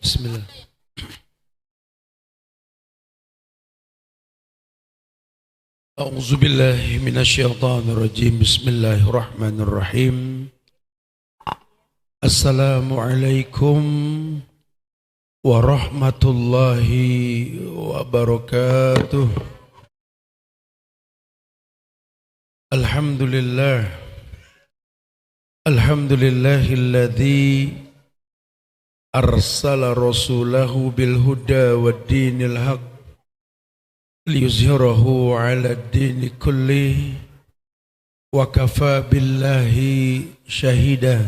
Bismillah. A'udzu billahi minasyaitonir rajim. Bismillahirrahmanirrahim. Assalamualaikum warahmatullahi wabarakatuh. Alhamdulillah. Alhamdulillahilladzi arsala rasulahu bil huda wad dinil haq liyuzhirahu 'ala ad-din kulli wa kafa billahi shahida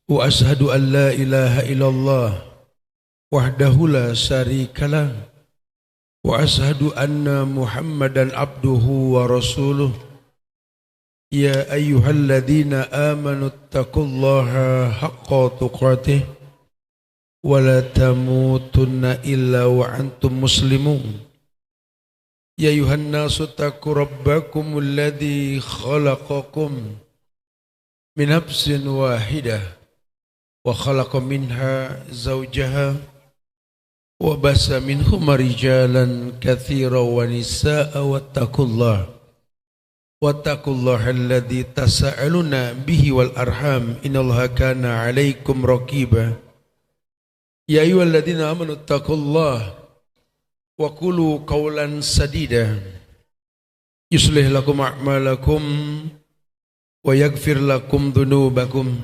wa ashhadu an la ilaha illallah wahdahu la syarikalah wa ashhadu anna muhammadan abduhu wa rasuluh ya ayyuhalladzina amanu taqullaha haqqa tuqatih wa la tamutunna illa wa antum muslimun. Ya ayuhan nasu taqu rabbakumul ladzi khalaqakum min nafsin wahidah wa khalaqa minha zawjaha wa basa minhuma rijalan katsiran wa nisaa'a wattaqullaha alladzi tasaaluna bihi wal arham innallaha kana 'alaikum raqiba. Ya ayyuhalladzina amanu taqullaha wa qulu qawlan sadida yuslih lakum a'malakum wa yaghfir lakum dhunubakum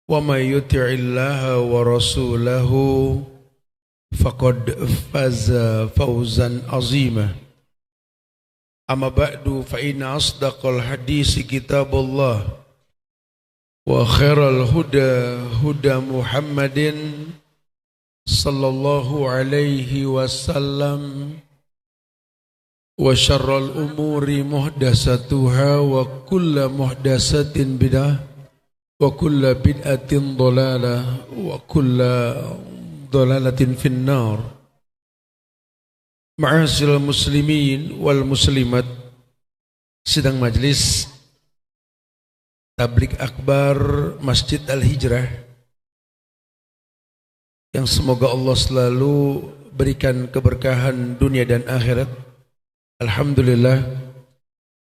wa may yuti'illaha wa rasulahu faqad faza fawzan 'azima. Amma ba'du fa inna asdaqal hadisi kitabullah wa khairal huda huda Muhammadin sallallahu alaihi wasallam wa syarral umuri muhdasatuha wa kulla muhdasatin bid'ah wa kulla bid'atin dhalalah wa kulla dhalalatin finnar. Ma'asyiral muslimin wal muslimat, sidang majlis Tabligh Akbar Masjid Al-Hijrah yang semoga Allah selalu berikan keberkahan dunia dan akhirat. Alhamdulillah,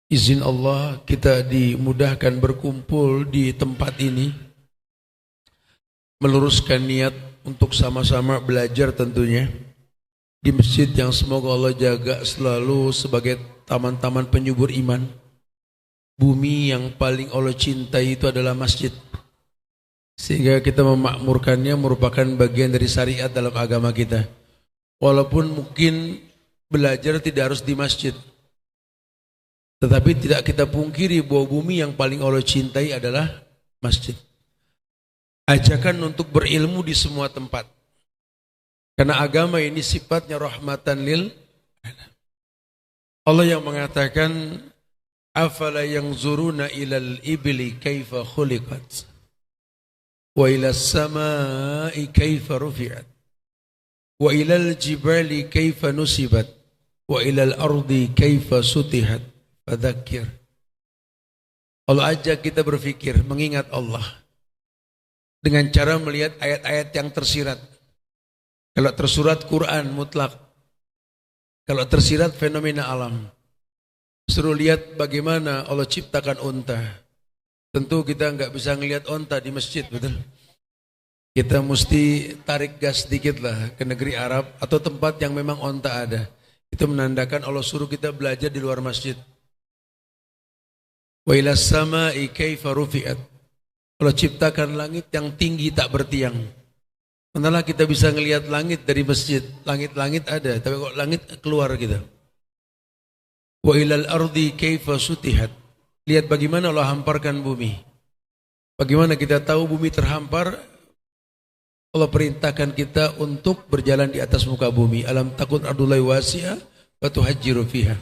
izin Allah kita dimudahkan berkumpul di tempat ini, meluruskan niat untuk sama-sama belajar tentunya di masjid yang semoga Allah jaga selalu sebagai taman-taman penyubur iman. Bumi yang paling Allah cintai itu adalah masjid, sehingga kita memakmurkannya merupakan bagian dari syariat dalam agama kita. Walaupun mungkin belajar tidak harus di masjid, tetapi tidak kita pungkiri bahwa bumi yang paling Allah cintai adalah masjid. Ajakan untuk berilmu di semua tempat, karena agama ini sifatnya rahmatan lil alamin. Allah yang mengatakan afala yanzuruna ilal ibli kaifa khuliqat wa ilas samai kaifa rufi'at wa ilal jibali kaifa nusibat wa ilal ardi kaifa sutihat fadzakir. Allah ajak kita berfikir, mengingat Allah dengan cara melihat ayat-ayat yang tersirat. Kalau tersurat Quran mutlak, kalau tersirat fenomena alam. Suruh lihat bagaimana Allah ciptakan unta. Tentu kita enggak bisa ngelihat unta di masjid, betul? Kita mesti tarik gas sedikit lah ke negeri Arab atau tempat yang memang unta ada. Itu menandakan Allah suruh kita belajar di luar masjid. Wa ilas samai kaifa rufi'at. Allah ciptakan langit yang tinggi tak bertiang. Sementara kita bisa ngelihat langit dari masjid. Langit-langit ada, tapi kok langit keluar kita. Wa ilal ardi kaifa sutihat. Lihat bagaimana Allah hamparkan bumi. Bagaimana kita tahu bumi terhampar? Allah perintahkan kita untuk berjalan di atas muka bumi. Alam takun ardullahi wasi'ah wa tuhajjiru fiha.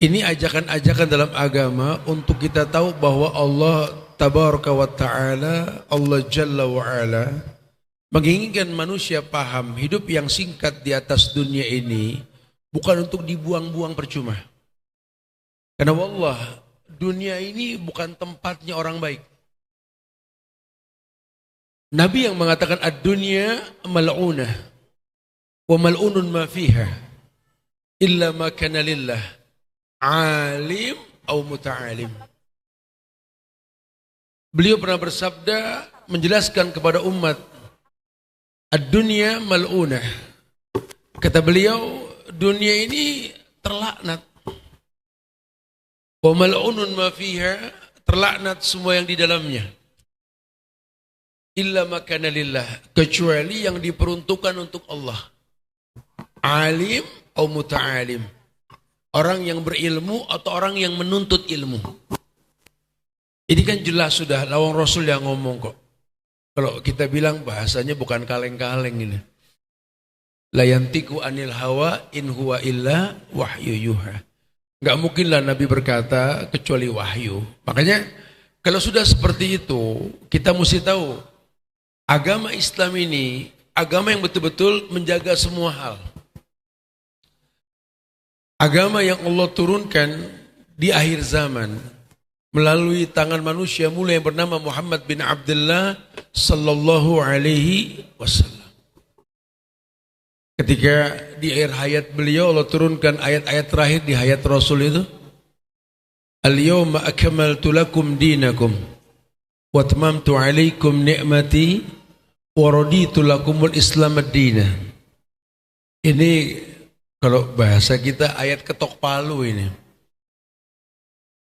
Ini ajakan-ajakan dalam agama untuk kita tahu bahwa Allah tabaraka wa ta'ala, Allah jalla wa ala, menginginkan manusia paham hidup yang singkat di atas dunia ini bukan untuk dibuang-buang percuma. Karena wallah, dunia ini bukan tempatnya orang baik. Nabi yang mengatakan ad-dunya mal'unah wa mal'unun ma fiha illa ma kana lillah alim atau muta'alim. Beliau pernah bersabda menjelaskan kepada umat, ad-dunya mal'unah. Kata beliau, dunia ini terlaknat. Wa mal'unun ma fiha, terlaknat semua yang di dalamnya. Illa ma kana lillah, kecuali yang diperuntukkan untuk Allah. Alim atau muta'alim. Orang yang berilmu atau orang yang menuntut ilmu. Ini kan jelas sudah lawang Rasul yang ngomong kok. Kalau kita bilang bahasanya bukan kaleng-kaleng ini. La yantiku anil hawa in huwa illa wahyu yuha. Enggak mungkinlah Nabi berkata kecuali wahyu. Makanya kalau sudah seperti itu, kita mesti tahu agama Islam ini agama yang betul-betul menjaga semua hal. Agama yang Allah turunkan di akhir zaman melalui tangan manusia mulia yang bernama Muhammad bin Abdullah sallallahu alaihi wasallam. Ketika di akhir hayat beliau Allah turunkan ayat-ayat terakhir di hayat Rasul itu, Al-yawma akmaltu lakum dinakum wa atmamtu alaikum ni'mati wa raditu lakumul Islam ad-dina. Ini kalau bahasa kita ayat ketok palu ini.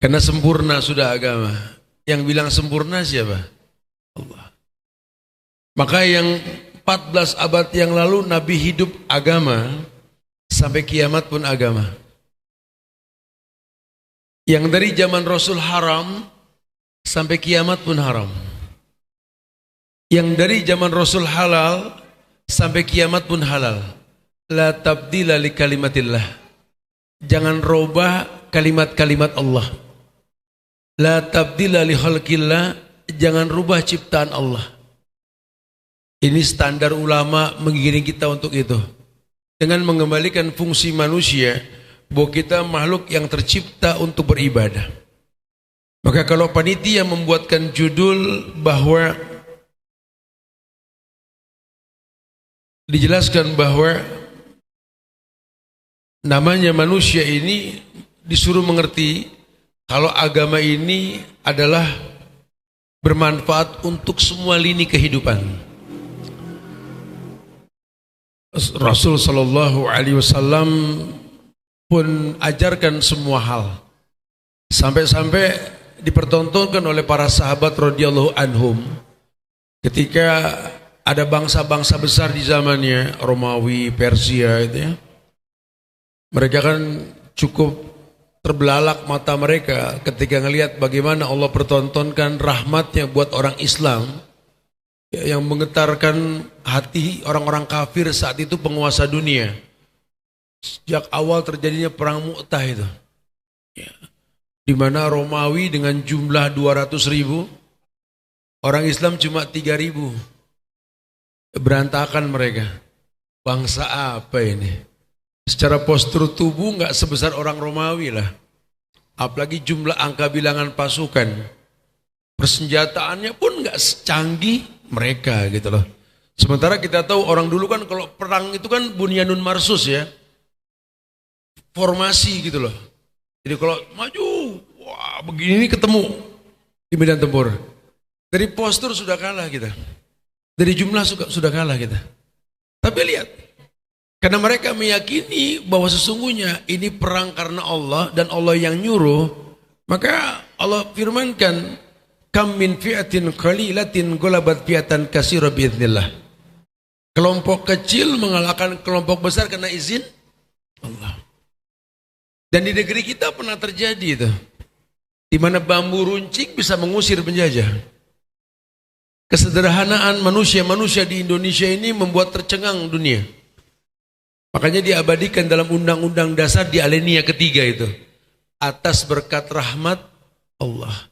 Karena sempurna sudah agama. Yang bilang sempurna siapa? Allah. Maka yang 14 abad yang lalu Nabi hidup agama sampai kiamat pun agama. Yang dari zaman Rasul haram sampai kiamat pun haram. Yang dari zaman Rasul halal sampai kiamat pun halal. La tabdila li kalimatillah. Jangan robah kalimat-kalimat Allah. La tabdila li khalqillah. Jangan rubah ciptaan Allah. Ini standar ulama mengiring kita untuk itu. Dengan mengembalikan fungsi manusia, bahwa kita makhluk yang tercipta untuk beribadah. Maka kalau panitia membuatkan judul bahwa dijelaskan bahwa namanya manusia ini disuruh mengerti kalau agama ini adalah bermanfaat untuk semua lini kehidupan. Rasul sallallahu alaihi wasallam pun ajarkan semua hal. Sampai-sampai dipertontonkan oleh para sahabat radhiyallahu anhum ketika ada bangsa-bangsa besar di zamannya, Romawi, Persia itu ya. Mereka kan cukup terbelalak mata mereka ketika ngelihat bagaimana Allah pertontonkan rahmatnya buat orang Islam yang menggetarkan hati orang-orang kafir saat itu penguasa dunia. Sejak awal terjadinya perang Mu'tah itu. Ya. Di mana Romawi dengan jumlah 200.000, orang Islam cuma 3.000. Berantakan mereka. Bangsa apa ini? Secara postur tubuh nggak sebesar orang Romawi lah. Apalagi jumlah angka bilangan pasukan. Persenjataannya pun nggak secanggih mereka gitu loh. Sementara kita tahu orang dulu kan kalau perang itu kan bunyanun marsus ya. Formasi gitu loh. Jadi kalau maju, wah begini ketemu di medan tempur. Dari postur sudah kalah kita. Dari jumlah sudah kalah kita. Tapi lihat, karena mereka meyakini bahwa sesungguhnya ini perang karena Allah dan Allah yang nyuruh, maka Allah firmankan, kam min fi'atin qalilatin ghalabat fi'atan katsira biidznillah. Kelompok kecil mengalahkan kelompok besar karena izin Allah. Dan di negeri kita pernah terjadi itu, di mana bambu runcing bisa mengusir penjajah. Kesederhanaan manusia di Indonesia ini membuat tercengang dunia. Makanya diabadikan dalam Undang-Undang Dasar di alinea ketiga itu. Atas berkat rahmat Allah.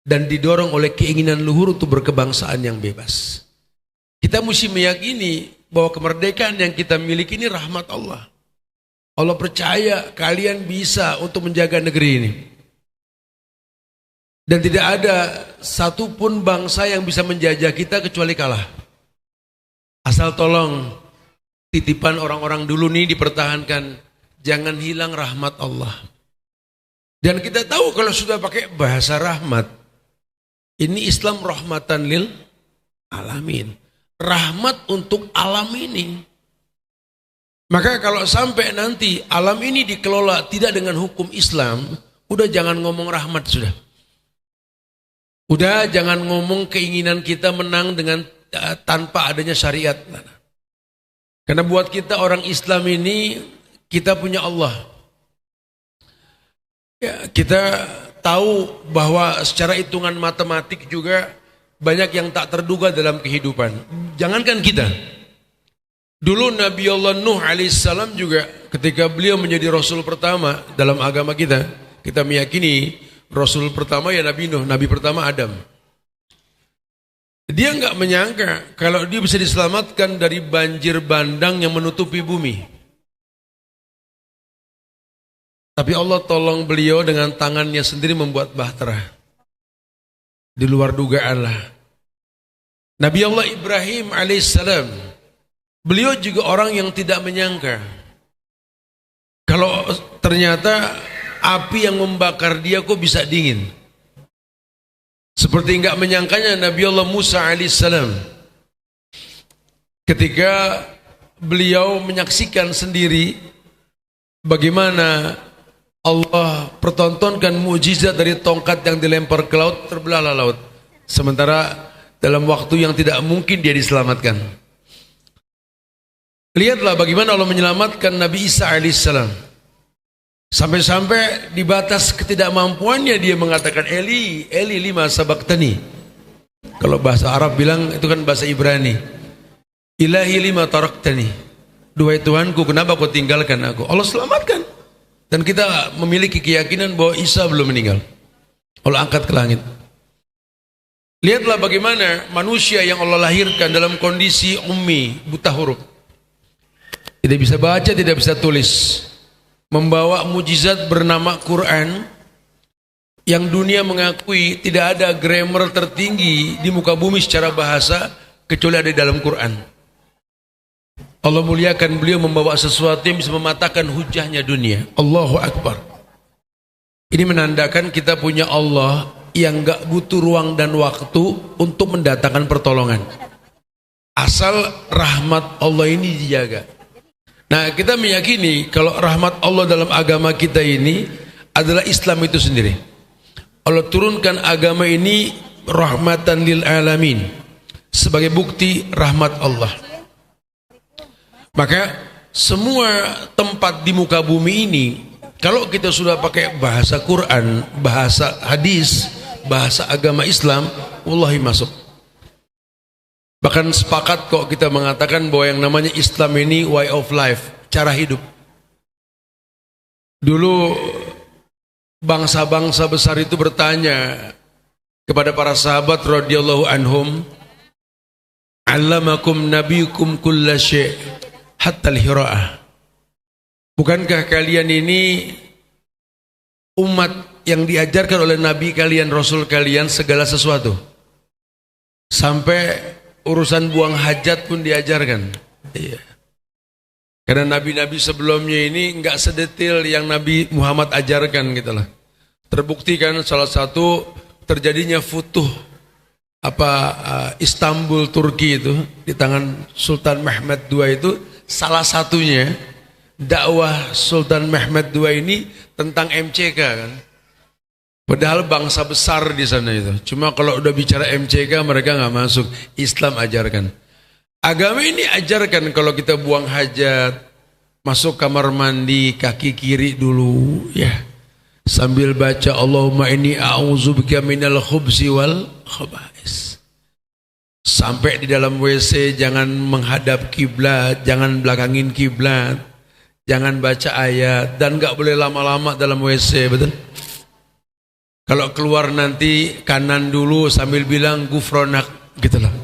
Dan didorong oleh keinginan luhur untuk berkebangsaan yang bebas. Kita mesti meyakini bahwa kemerdekaan yang kita miliki ini rahmat Allah. Allah percaya kalian bisa untuk menjaga negeri ini. Dan tidak ada satupun bangsa yang bisa menjajah kita kecuali kalah. Asal tolong titipan orang-orang dulu nih dipertahankan. Jangan hilang rahmat Allah. Dan kita tahu kalau sudah pakai bahasa rahmat, ini Islam rahmatan lil alamin. Rahmat untuk alam ini. Maka kalau sampai nanti alam ini dikelola tidak dengan hukum Islam, udah jangan ngomong rahmat sudah. Udah jangan ngomong keinginan kita menang dengan tanpa adanya syariat. Karena buat kita orang Islam ini, kita punya Allah. Ya, kita tahu bahwa secara hitungan matematik juga banyak yang tak terduga dalam kehidupan. Jangankan kita. Dulu Nabi Allah Nuh alaihissalam juga ketika beliau menjadi Rasul pertama dalam agama kita, kita meyakini Rasul pertama ya Nabi Nuh, Nabi pertama Adam. Dia enggak menyangka kalau dia bisa diselamatkan dari banjir bandang yang menutupi bumi. Tapi Allah tolong beliau dengan tangannya sendiri membuat bahtera. Di luar dugaan lah. Nabi Allah Ibrahim alaihissalam, beliau juga orang yang tidak menyangka kalau ternyata api yang membakar dia kok bisa dingin. Seperti enggak menyangkanya Nabi Allah Musa alaihissalam ketika beliau menyaksikan sendiri bagaimana Allah pertontonkan mukjizat dari tongkat yang dilempar ke laut, terbelahlah laut. Sementara dalam waktu yang tidak mungkin dia diselamatkan. Lihatlah bagaimana Allah menyelamatkan Nabi Isa alaihissalam. Sampai-sampai di batas ketidakmampuannya dia mengatakan Eli, Eli lima sabaktani. Kalau bahasa Arab bilang itu kan bahasa Ibrani. Ilahi lima taraktani. Duhai Tuhanku, kenapa kau tinggalkan aku? Allah selamatkan. Dan kita memiliki keyakinan bahwa Isa belum meninggal. Allah angkat ke langit. Lihatlah bagaimana manusia yang Allah lahirkan dalam kondisi ummi, buta huruf. Tidak bisa baca, tidak bisa tulis. Membawa mujizat bernama Quran yang dunia mengakui tidak ada grammar tertinggi di muka bumi secara bahasa kecuali ada di dalam Quran. Allah muliakan beliau membawa sesuatu yang bisa mematahkan hujahnya dunia. Allahu Akbar. Ini menandakan kita punya Allah yang gak butuh ruang dan waktu untuk mendatangkan pertolongan. Asal rahmat Allah ini dijaga. Nah, kita meyakini kalau rahmat Allah dalam agama kita ini adalah Islam itu sendiri. Allah turunkan agama ini rahmatan lil alamin sebagai bukti rahmat Allah. Maka semua tempat di muka bumi ini kalau kita sudah pakai bahasa Quran, bahasa hadis, bahasa agama Islam, wallahi masuk. Bahkan sepakat kok kita mengatakan bahwa yang namanya Islam ini way of life, cara hidup. Dulu bangsa-bangsa besar itu bertanya kepada para sahabat radhiyallahu anhum, "Allamakum nabiyukum kulla syai' hatta al-hira'ah." Bukankah kalian ini umat yang diajarkan oleh nabi kalian, rasul kalian segala sesuatu? Sampai urusan buang hajat pun diajarkan. Iya. Karena nabi-nabi sebelumnya ini enggak sedetail yang Nabi Muhammad ajarkan gitu lah. Terbuktikan salah satu terjadinya futuh Istanbul Turki itu di tangan Sultan Mehmed II itu salah satunya dakwah Sultan Mehmed II ini tentang MCK kan. Padahal bangsa besar di sana itu. Cuma kalau udah bicara MCK mereka nggak masuk. Islam ajarkan. Agama ini ajarkan kalau kita buang hajat, masuk kamar mandi kaki kiri dulu ya. Sambil baca Allahumma inni a'udzubika minal khubsi wal khaba'is. Sampai di dalam WC jangan menghadap kiblat, jangan belakangin kiblat, jangan baca ayat dan nggak boleh lama-lama dalam WC, betul? Kalau keluar nanti kanan dulu sambil bilang gufronak gitu loh.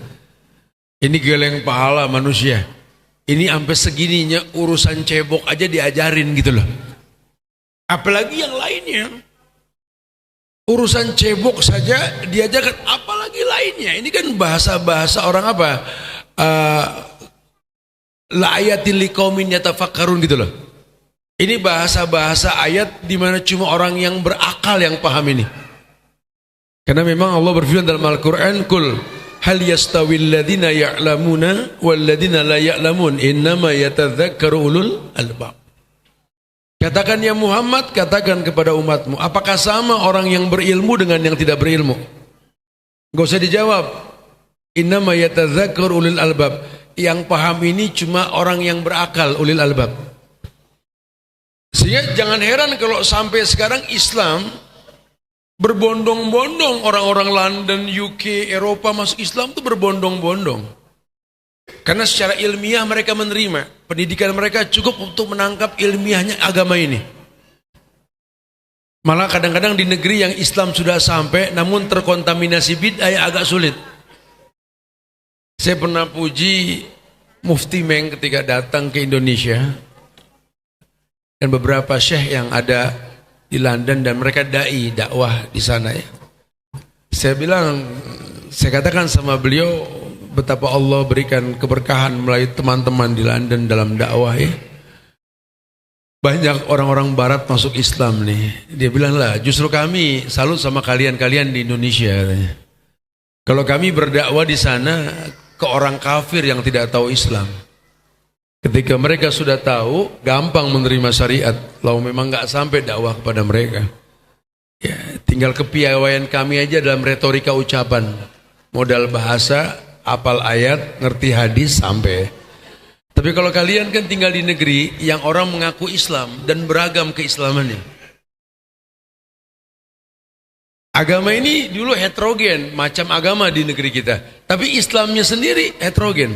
Ini geleng pahala manusia. Ini sampai segininya urusan cebok aja diajarin gitu loh. Apalagi yang lainnya. Urusan cebok saja diajarkan, apalagi lainnya. Ini kan bahasa-bahasa orang apa? La ayatil liqaumin yatafakkarun gitu loh. Ini bahasa-bahasa ayat di mana cuma orang yang berakal yang paham ini. Karena memang Allah berfirman dalam Al-Qur'an, "Qul hal yastawil ladzina ya'lamuna wal ladzina la ya'lamun innama yatadzakkaru ulul albab." Katakan ya Muhammad, katakan kepada umatmu, apakah sama orang yang berilmu dengan yang tidak berilmu? Enggak usah dijawab. Innama yatadzakkaru ulul albab. Yang paham ini cuma orang yang berakal, ulil albab. Sehingga jangan heran kalau sampai sekarang Islam berbondong-bondong, orang-orang London, UK, Eropa masuk Islam itu berbondong-bondong. Karena secara ilmiah mereka menerima, pendidikan mereka cukup untuk menangkap ilmiahnya agama ini. Malah kadang-kadang di negeri yang Islam sudah sampai namun terkontaminasi bid'ah agak sulit. Saya pernah puji Mufti Meng ketika datang ke Indonesia dan beberapa syekh yang ada di London dan mereka dai dakwah di sana ya. Saya katakan sama beliau betapa Allah berikan keberkahan melalui teman-teman di London dalam dakwah ya. Banyak orang-orang barat masuk Islam nih. Dia bilang lah, justru kami salut sama kalian-kalian di Indonesia katanya. Kalau kami berdakwah di sana ke orang kafir yang tidak tahu Islam. Ketika mereka sudah tahu, gampang menerima syariat. Lalu memang nggak sampai dakwah kepada mereka. Ya, tinggal kepiawaian kami aja dalam retorika ucapan, modal bahasa, apal ayat, ngerti hadis sampai. Tapi kalau kalian kan tinggal di negeri yang orang mengaku Islam dan beragam keislamannya. Agama ini dulu heterogen, macam agama di negeri kita. Tapi Islamnya sendiri heterogen.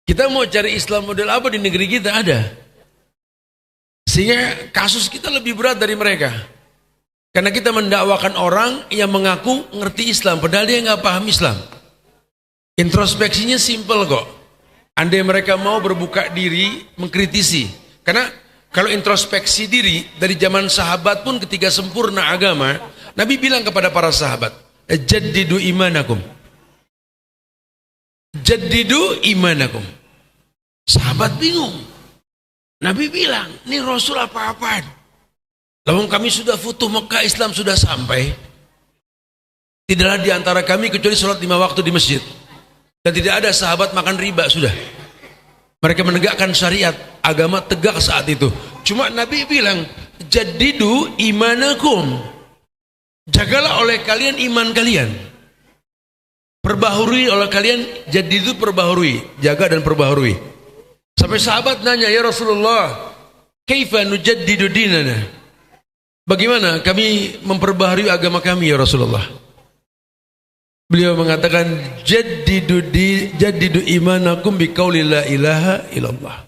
Kita mau cari Islam model apa di negeri kita ada. Sehingga kasus kita lebih berat dari mereka. Karena kita mendakwakan orang yang mengaku ngerti Islam, padahal dia nggak paham Islam. Introspeksinya simple kok. Andai mereka mau berbuka diri, mengkritisi. Karena kalau introspeksi diri, dari zaman sahabat pun ketika sempurna agama, Nabi bilang kepada para sahabat, jaddidu imanakum. Jaddidu imanakum. Sahabat bingung. Nabi bilang, ini Rasul apa-apaan? Lalu kami sudah futuh Mekah, Islam sudah sampai. Tidaklah di antara kami kecuali sholat 5 waktu di masjid. Dan tidak ada sahabat makan riba sudah. Mereka menegakkan syariat, agama tegak saat itu. Cuma Nabi bilang, jadidu imanakum. Jagalah oleh kalian iman kalian. Perbaharui oleh kalian, jadidu perbaharui. Jaga dan perbaharui. Sampai sahabat nanya, ya Rasulullah, kaifa nujaddidu dinana? Bagaimana kami memperbaharui agama kami ya Rasulullah? Beliau mengatakan jaddidu imanakum biqauli la ilaha illallah.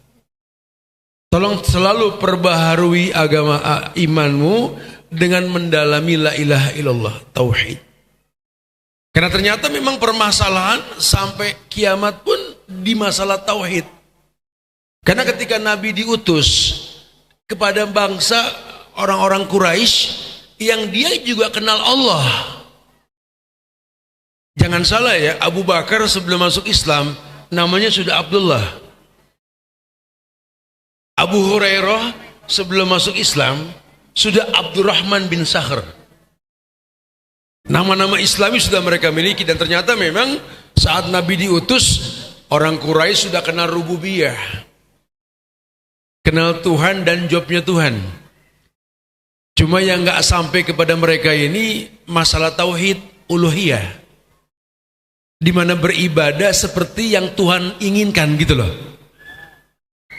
Tolong selalu perbaharui agama imanmu dengan mendalami la ilaha illallah, tauhid. Karena ternyata memang permasalahan sampai kiamat pun di masalah tauhid. Karena ketika Nabi diutus kepada bangsa orang-orang Quraisy yang dia juga kenal Allah. Jangan salah ya, Abu Bakar sebelum masuk Islam namanya sudah Abdullah. Abu Hurairah sebelum masuk Islam sudah Abdurrahman bin Sakhr. Nama-nama Islami sudah mereka miliki dan ternyata memang saat Nabi diutus orang Quraisy sudah kenal rububiyah. Kenal Tuhan dan jobnya Tuhan. Cuma yang nggak sampai kepada mereka ini masalah tauhid uluhiyah, di mana beribadah seperti yang Tuhan inginkan gitu loh.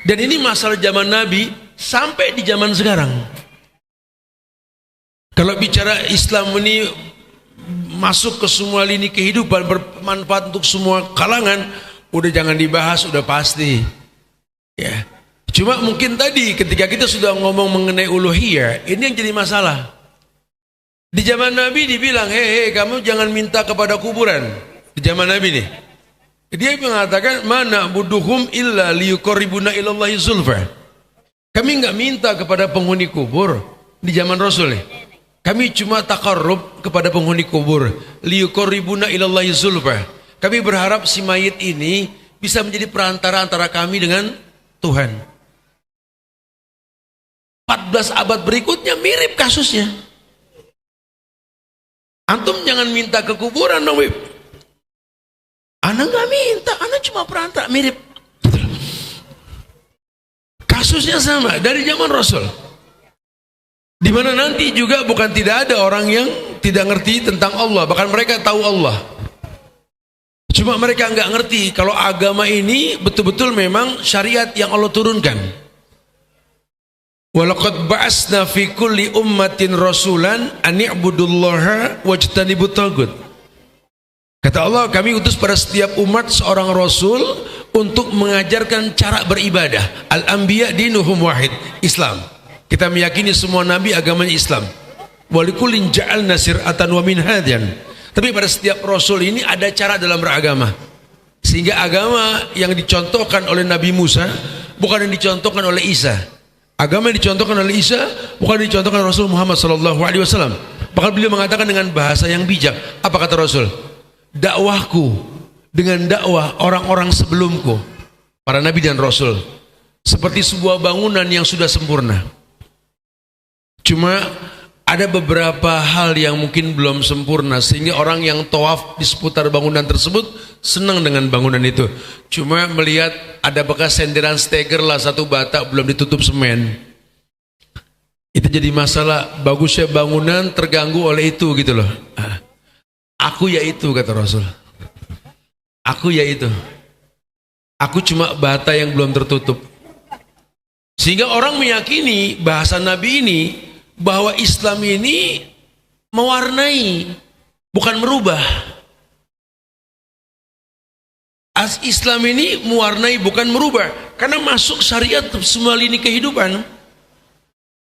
Dan ini masalah zaman Nabi sampai di zaman sekarang. Kalau bicara Islam ini masuk ke semua lini kehidupan, bermanfaat untuk semua kalangan, udah jangan dibahas, udah pasti. Ya. Cuma mungkin tadi ketika kita sudah ngomong mengenai uluhiyah, ini yang jadi masalah. Di zaman Nabi dibilang, hei kamu jangan minta kepada kuburan. Di zaman Nabi nih, dia mengatakan, mana buduhum illa liyuqarribuna ilallahi zulfa. Kami nggak minta kepada penghuni kubur di zaman Rasul nih. Kami cuma taqarrub kepada penghuni kubur. Liyuqarribuna ilallahi zulfa. Kami berharap si mayit ini bisa menjadi perantara antara kami dengan Tuhan. 14 abad berikutnya mirip kasusnya. Antum jangan minta ke kuburan dong, Wib. Ana nggak minta, ana cuma perantara, mirip. Kasusnya sama dari zaman Rasul. Di mana nanti juga bukan tidak ada orang yang tidak ngerti tentang Allah, bahkan mereka tahu Allah. Cuma mereka nggak ngerti kalau agama ini betul-betul memang syariat yang Allah turunkan. Walaqad ba'asna fi kulli ummatin rasulan an i'budullaha wajtanibut tagut. Kata Allah, kami utus pada setiap umat seorang rasul untuk mengajarkan cara beribadah. Al-anbiya dinuhum wahid, Islam. Kita meyakini semua nabi agamanya Islam. Walikullin ja'alna sir'atan wa minhadyan. Tapi pada setiap rasul ini ada cara dalam beragama. Sehingga agama yang dicontohkan oleh Nabi Musa bukan yang dicontohkan oleh Isa. Agama yang dicontohkan oleh Isa bukan yang dicontohkan oleh Rasul Muhammad SAW. Bahkan beliau mengatakan dengan bahasa yang bijak. Apa kata Rasul? Dakwahku dengan dakwah orang-orang sebelumku, para nabi dan rasul, seperti sebuah bangunan yang sudah sempurna. Cuma ada beberapa hal yang mungkin belum sempurna, sehingga orang yang tawaf di seputar bangunan tersebut senang dengan bangunan itu. Cuma melihat ada bekas senderan steger lah, satu bata belum ditutup semen. Itu jadi masalah. Bagusnya bangunan terganggu oleh itu gitu loh. Aku ya itu, kata Rasul. Aku ya itu. Aku cuma bata yang belum tertutup. Sehingga orang meyakini bahasa Nabi ini bahwa Islam ini mewarnai, bukan merubah. Islam ini mewarnai, bukan merubah. Karena masuk syariat semua lini kehidupan.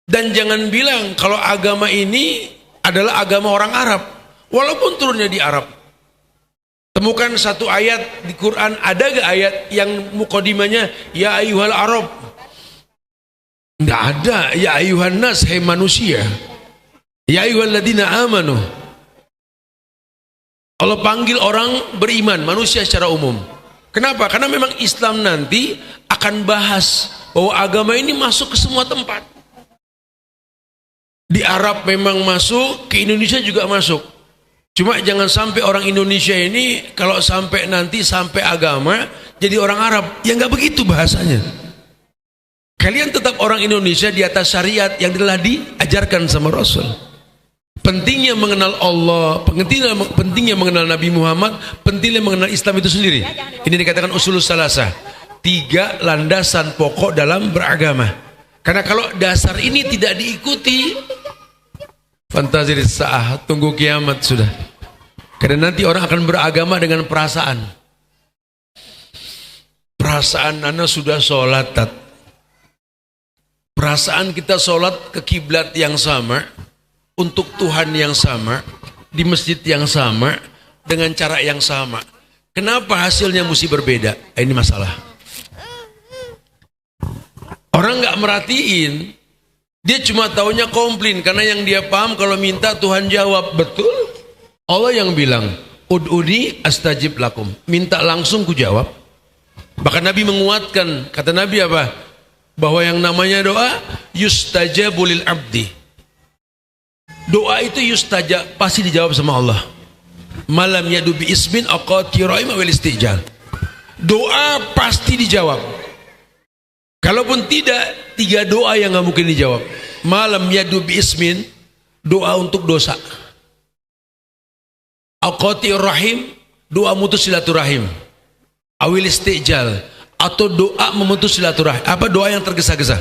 Dan jangan bilang kalau agama ini adalah agama orang Arab. Walaupun turunnya di Arab. Temukan satu ayat di Quran, ada gak ayat yang mukadimahnya ya ayyuhal Arab? Nggak ada. Ya ayyuhan nas, hai manusia. Ya ayyuhalladzina amanu. Allah panggil orang beriman, manusia secara umum. Kenapa? Karena memang Islam nanti akan bahas bahwa agama ini masuk ke semua tempat. Di Arab memang masuk, ke Indonesia juga masuk. Cuma jangan sampai orang Indonesia ini kalau sampai nanti sampai agama jadi orang Arab. Ya nggak begitu bahasanya. Kalian tetap orang Indonesia di atas syariat yang telah diajarkan sama Rasul. Pentingnya mengenal Allah, pentingnya mengenal Nabi Muhammad, pentingnya mengenal Islam itu sendiri. Ini dikatakan usulus salasah. 3 landasan pokok dalam beragama. Karena kalau dasar ini tidak diikuti, fantazir sa'ah, tunggu kiamat sudah. Karena nanti orang akan beragama dengan perasaan. Perasaan Anda sudah sholat, perasaan kita sholat ke kiblat yang sama, untuk Tuhan yang sama, di masjid yang sama, dengan cara yang sama. Kenapa hasilnya mesti berbeda? Ini masalah. Orang nggak merhatiin, dia cuma taunya komplain karena yang dia paham kalau minta Tuhan jawab. Betul? Allah yang bilang, ud'uni astajib lakum. Minta langsung ku jawab. Bahkan Nabi menguatkan, kata Nabi apa? Bahwa yang namanya doa yustajabu lil abdi. Doa itu yustajab, pasti dijawab sama Allah. Malam yadu bi ismin aqati rahim wal istijal. Doa pasti dijawab. Kalaupun tidak, 3 doa yang nggak mungkin dijawab. Malam yadu bi ismin, doa untuk dosa. Aqati rahim, doa mutus silaturahim. Awil istijal, atau doa memutus silaturahim. Apa doa yang tergesa-gesa?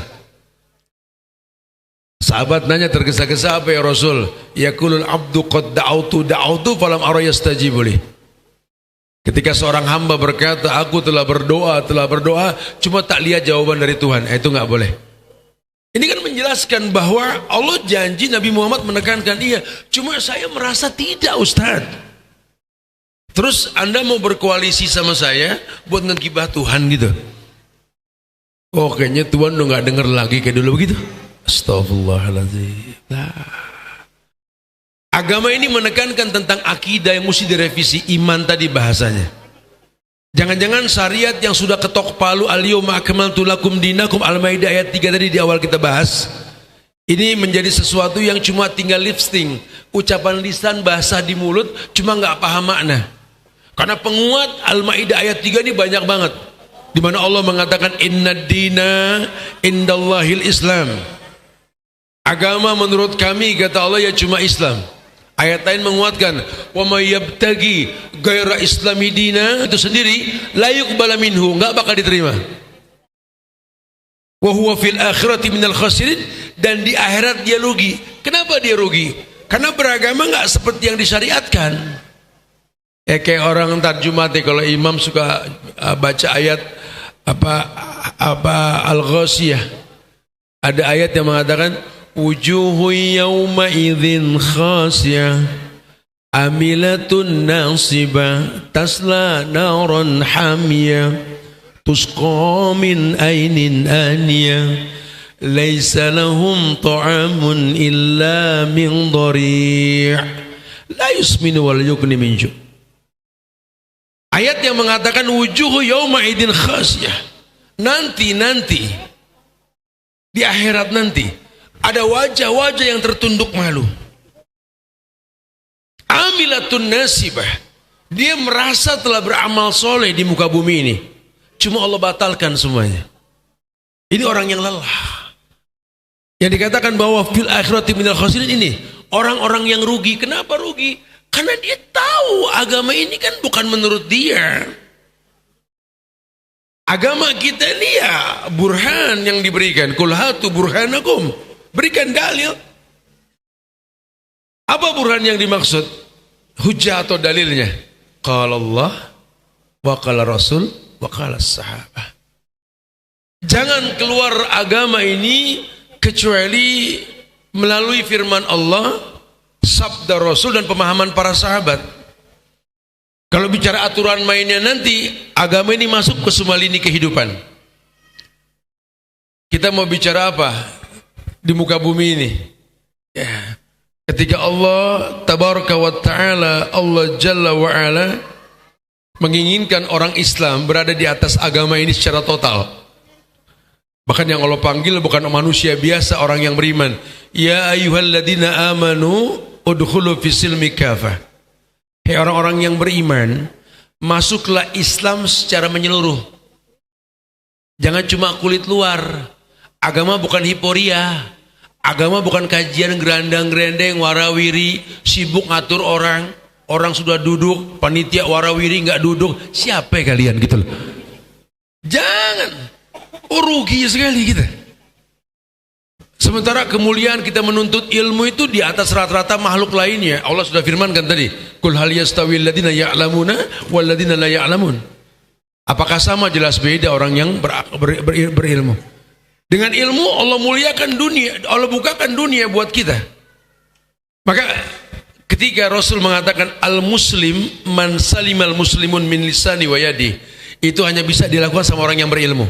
Sahabat nanya, tergesa-gesa apa ya Rasul? Yaqulul abdu qad da'autu falam ara yastajibu li. Ketika seorang hamba berkata, aku telah berdoa, cuma tak lihat jawaban dari Tuhan. Itu nggak boleh. Ini kan menjelaskan bahwa Allah janji, Nabi Muhammad menekankan iya. Cuma saya merasa tidak, Ustaz. Terus Anda mau berkoalisi sama saya buat ngegibah Tuhan gitu. Oh kayaknya Tuhan udah nggak denger lagi kayak dulu begitu. Astagfirullahaladzim. Agama ini menekankan tentang akidah yang mesti direvisi, iman tadi bahasanya. Jangan-jangan syariat yang sudah ketok palu, al-yawma akmaltu lakum dinakum, Al-Maidah ayat 3 tadi di awal kita bahas, ini menjadi sesuatu yang cuma tinggal lifting, ucapan lisan, bahasa di mulut, cuma nggak paham makna. Karena penguat Al-Maidah ayat 3 ini banyak banget, di mana Allah mengatakan inna dina indallahil Islam. Agama menurut kami kata Allah ya cuma Islam. Ayat lain menguatkan wa may yabtagi ghaira islami dina, itu sendiri la yuqbal minhu, enggak bakal diterima. Wa huwa fil akhirati minal khasirin, dan di akhirat dia rugi. Kenapa dia rugi? Karena beragama enggak seperti yang disyariatkan. Kayak orang entar Jumat kalau imam suka baca ayat apa Al-Ghasyiyah. Ada ayat yang mengatakan wujuhu yawma idzin khasiyah amilatun nasibah tasla naran hamiyah tusqa min ainin aniyah laisa lahum ta'amun illa min dhari' la yusminu wal yughni min ju'. Ayat yang mengatakan wujuhu yawma idzin khasiyah, nanti di akhirat nanti ada wajah-wajah yang tertunduk malu. Amilatun nasibah, dia merasa telah beramal soleh di muka bumi ini, cuma Allah batalkan semuanya. Ini orang yang lelah. Yang dikatakan bahwa fil akhirati minal khasirin ini orang-orang yang rugi. Kenapa rugi? Karena dia tahu agama ini kan bukan menurut dia. Agama kita ini ya burhan yang diberikan. Qul hatu burhanakum, berikan dalil. Apa burhan yang dimaksud? Hujjah atau dalilnya? Qala Allah wa qala Rasul wa qala sahabah. Jangan keluar agama ini kecuali melalui firman Allah, sabda Rasul, dan pemahaman para sahabat. Kalau bicara aturan mainnya nanti, agama ini masuk ke semua lini kehidupan. Kita mau bicara apa di muka bumi ini? Ya. Ketika Allah tabaraka wa ta'ala, Allah jalla wa ala menginginkan orang Islam berada di atas agama ini secara total. Bahkan yang Allah panggil bukan manusia biasa, orang yang beriman. Ya ayyuhalladzina amanu udkhulu fisilmi kafah. Hei orang-orang yang beriman, masuklah Islam secara menyeluruh. Jangan cuma kulit luar. Agama bukan hiporia. Agama bukan kajian gerandang-gerendeng, warawiri, sibuk ngatur orang. Orang sudah duduk, panitia warawiri nggak duduk. Siapa kalian gitu loh. Jangan. Rugi sekali kita. Sementara kemuliaan kita menuntut ilmu itu di atas rata-rata makhluk lainnya. Allah sudah firmankan tadi, Qul hal yastawil ladina ya'lamuna wal ladina la ya'lamun. Apakah sama? Jelas beda orang yang berilmu. Dengan ilmu Allah muliakan dunia, Allah bukakan dunia buat kita. Maka ketika Rasul mengatakan al-muslim man salimal muslimun min lisani wa yadi, itu hanya bisa dilakukan sama orang yang berilmu.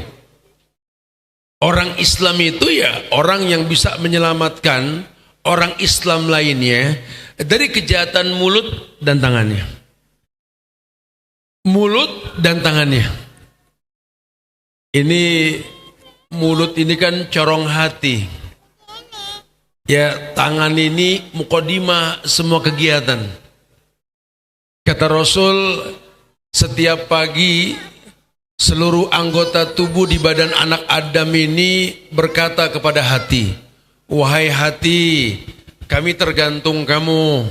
Orang Islam itu ya orang yang bisa menyelamatkan orang Islam lainnya dari kejahatan mulut dan tangannya. Mulut dan tangannya. Ini mulut ini kan corong hati. Ya, tangan ini muqaddimah semua kegiatan. Kata Rasul, setiap pagi seluruh anggota tubuh di badan anak Adam ini berkata kepada hati, wahai hati, kami tergantung kamu.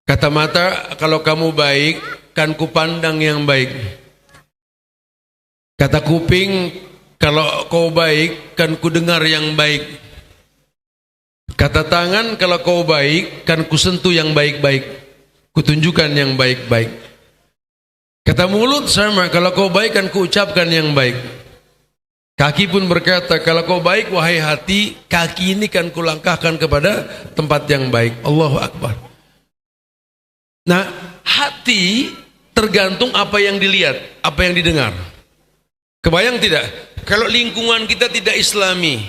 Kata mata, kalau kamu baik, kan kupandang yang baik. Kata kuping, kalau kau baik, kan kudengar yang baik. Kata tangan, kalau kau baik, kan kusentuh yang baik-baik, kutunjukkan yang baik-baik. Kata mulut sama, kalau kau baik kan kuucapkan yang baik. Kaki pun berkata, kalau kau baik wahai hati, kaki ini kan kulangkahkan kepada tempat yang baik. Allahu Akbar. Nah, hati tergantung apa yang dilihat, apa yang didengar. Kebayang tidak? Kalau lingkungan kita tidak islami,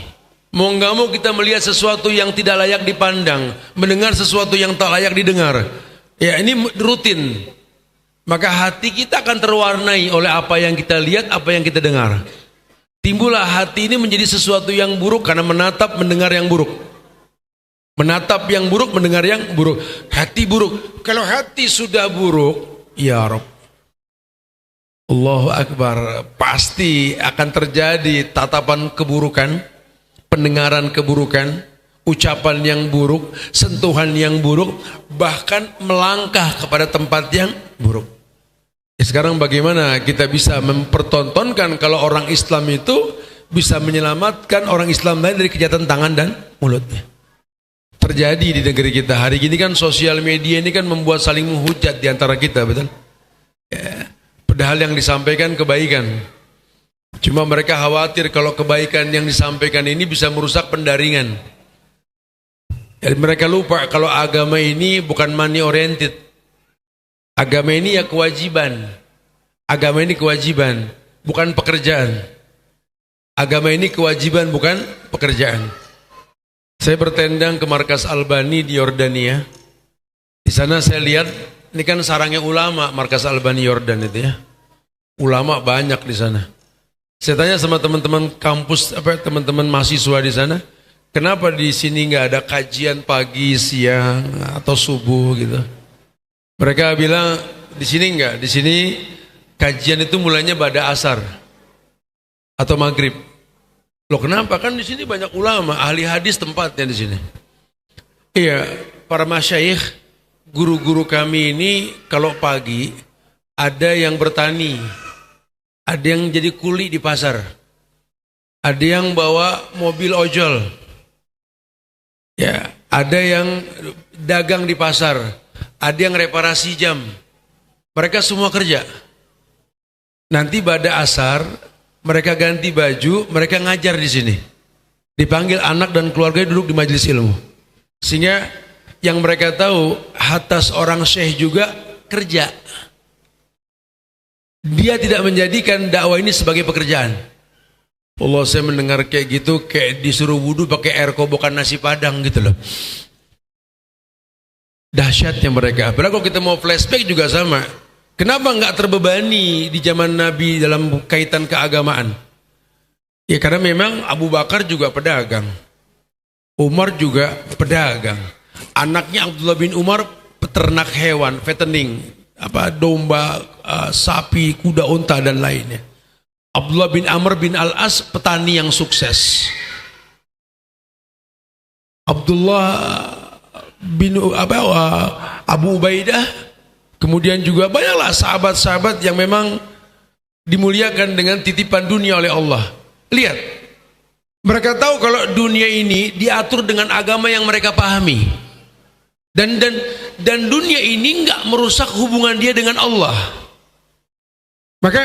Mau nggak mau kita melihat sesuatu yang tidak layak dipandang, mendengar sesuatu yang tak layak didengar. Ya, ini rutin. Maka hati kita akan terwarnai oleh apa yang kita lihat, apa yang kita dengar. Timbullah hati ini menjadi sesuatu yang buruk karena menatap, mendengar yang buruk. Menatap yang buruk, mendengar yang buruk. Hati buruk. Kalau hati sudah buruk, ya Rabb, Allahu Akbar, pasti akan terjadi tatapan keburukan, pendengaran keburukan, ucapan yang buruk, sentuhan yang buruk, bahkan melangkah kepada tempat yang buruk. Sekarang bagaimana kita bisa mempertontonkan kalau orang Islam itu bisa menyelamatkan orang Islam lain dari kejahatan tangan dan mulutnya? Terjadi di negeri kita hari ini kan, sosial media ini kan membuat saling menghujat di antara kita, betul? Ya, padahal yang disampaikan kebaikan. Cuma mereka khawatir kalau kebaikan yang disampaikan ini bisa merusak pendaringan. Jadi mereka lupa kalau agama ini bukan money oriented. Agama ini ya kewajiban. Agama ini kewajiban, bukan pekerjaan. Agama ini kewajiban, bukan pekerjaan. Saya bertendang ke markas Albani di Yordania. Di sana saya lihat, ini kan sarangnya ulama, markas Albani Yordan itu ya. Ulama banyak di sana. Saya tanya sama teman-teman kampus, teman-teman mahasiswa di sana, kenapa di sini nggak ada kajian pagi, siang, atau subuh gitu? Mereka bilang di sini enggak, di sini kajian itu mulainya pada asar atau maghrib. Loh kenapa? Kan di sini banyak ulama, ahli hadis tempatnya di sini. Iya, para masyayikh, guru-guru kami ini kalau pagi ada yang bertani, ada yang jadi kuli di pasar, ada yang bawa mobil ojol, ya, ada yang dagang di pasar. Ada yang reparasi jam. Mereka semua kerja. Nanti pada asar mereka ganti baju, mereka ngajar di sini. Dipanggil anak dan keluarga duduk di majelis ilmu. Sehingga yang mereka tahu, hatta seorang syekh juga kerja. Dia tidak menjadikan dakwah ini sebagai pekerjaan. Allah, saya mendengar kayak gitu, kayak disuruh wudu pakai air kobokan nasi padang gitu loh. Dahsyatnya mereka. Padahal kalau kita mau flashback juga sama. Kenapa enggak terbebani di zaman Nabi dalam kaitan keagamaan? Ya karena memang Abu Bakar juga pedagang, Umar juga pedagang, anaknya Abdullah bin Umar peternak hewan, fattening, domba, sapi, kuda unta dan lainnya. Abdullah bin Amr bin Al-As petani yang sukses. Abdullah bin Abu Ubaidah, kemudian juga banyaklah sahabat-sahabat yang memang dimuliakan dengan titipan dunia oleh Allah. Lihat, mereka tahu kalau dunia ini diatur dengan agama yang mereka pahami, dan dunia ini enggak merusak hubungan dia dengan Allah. Maka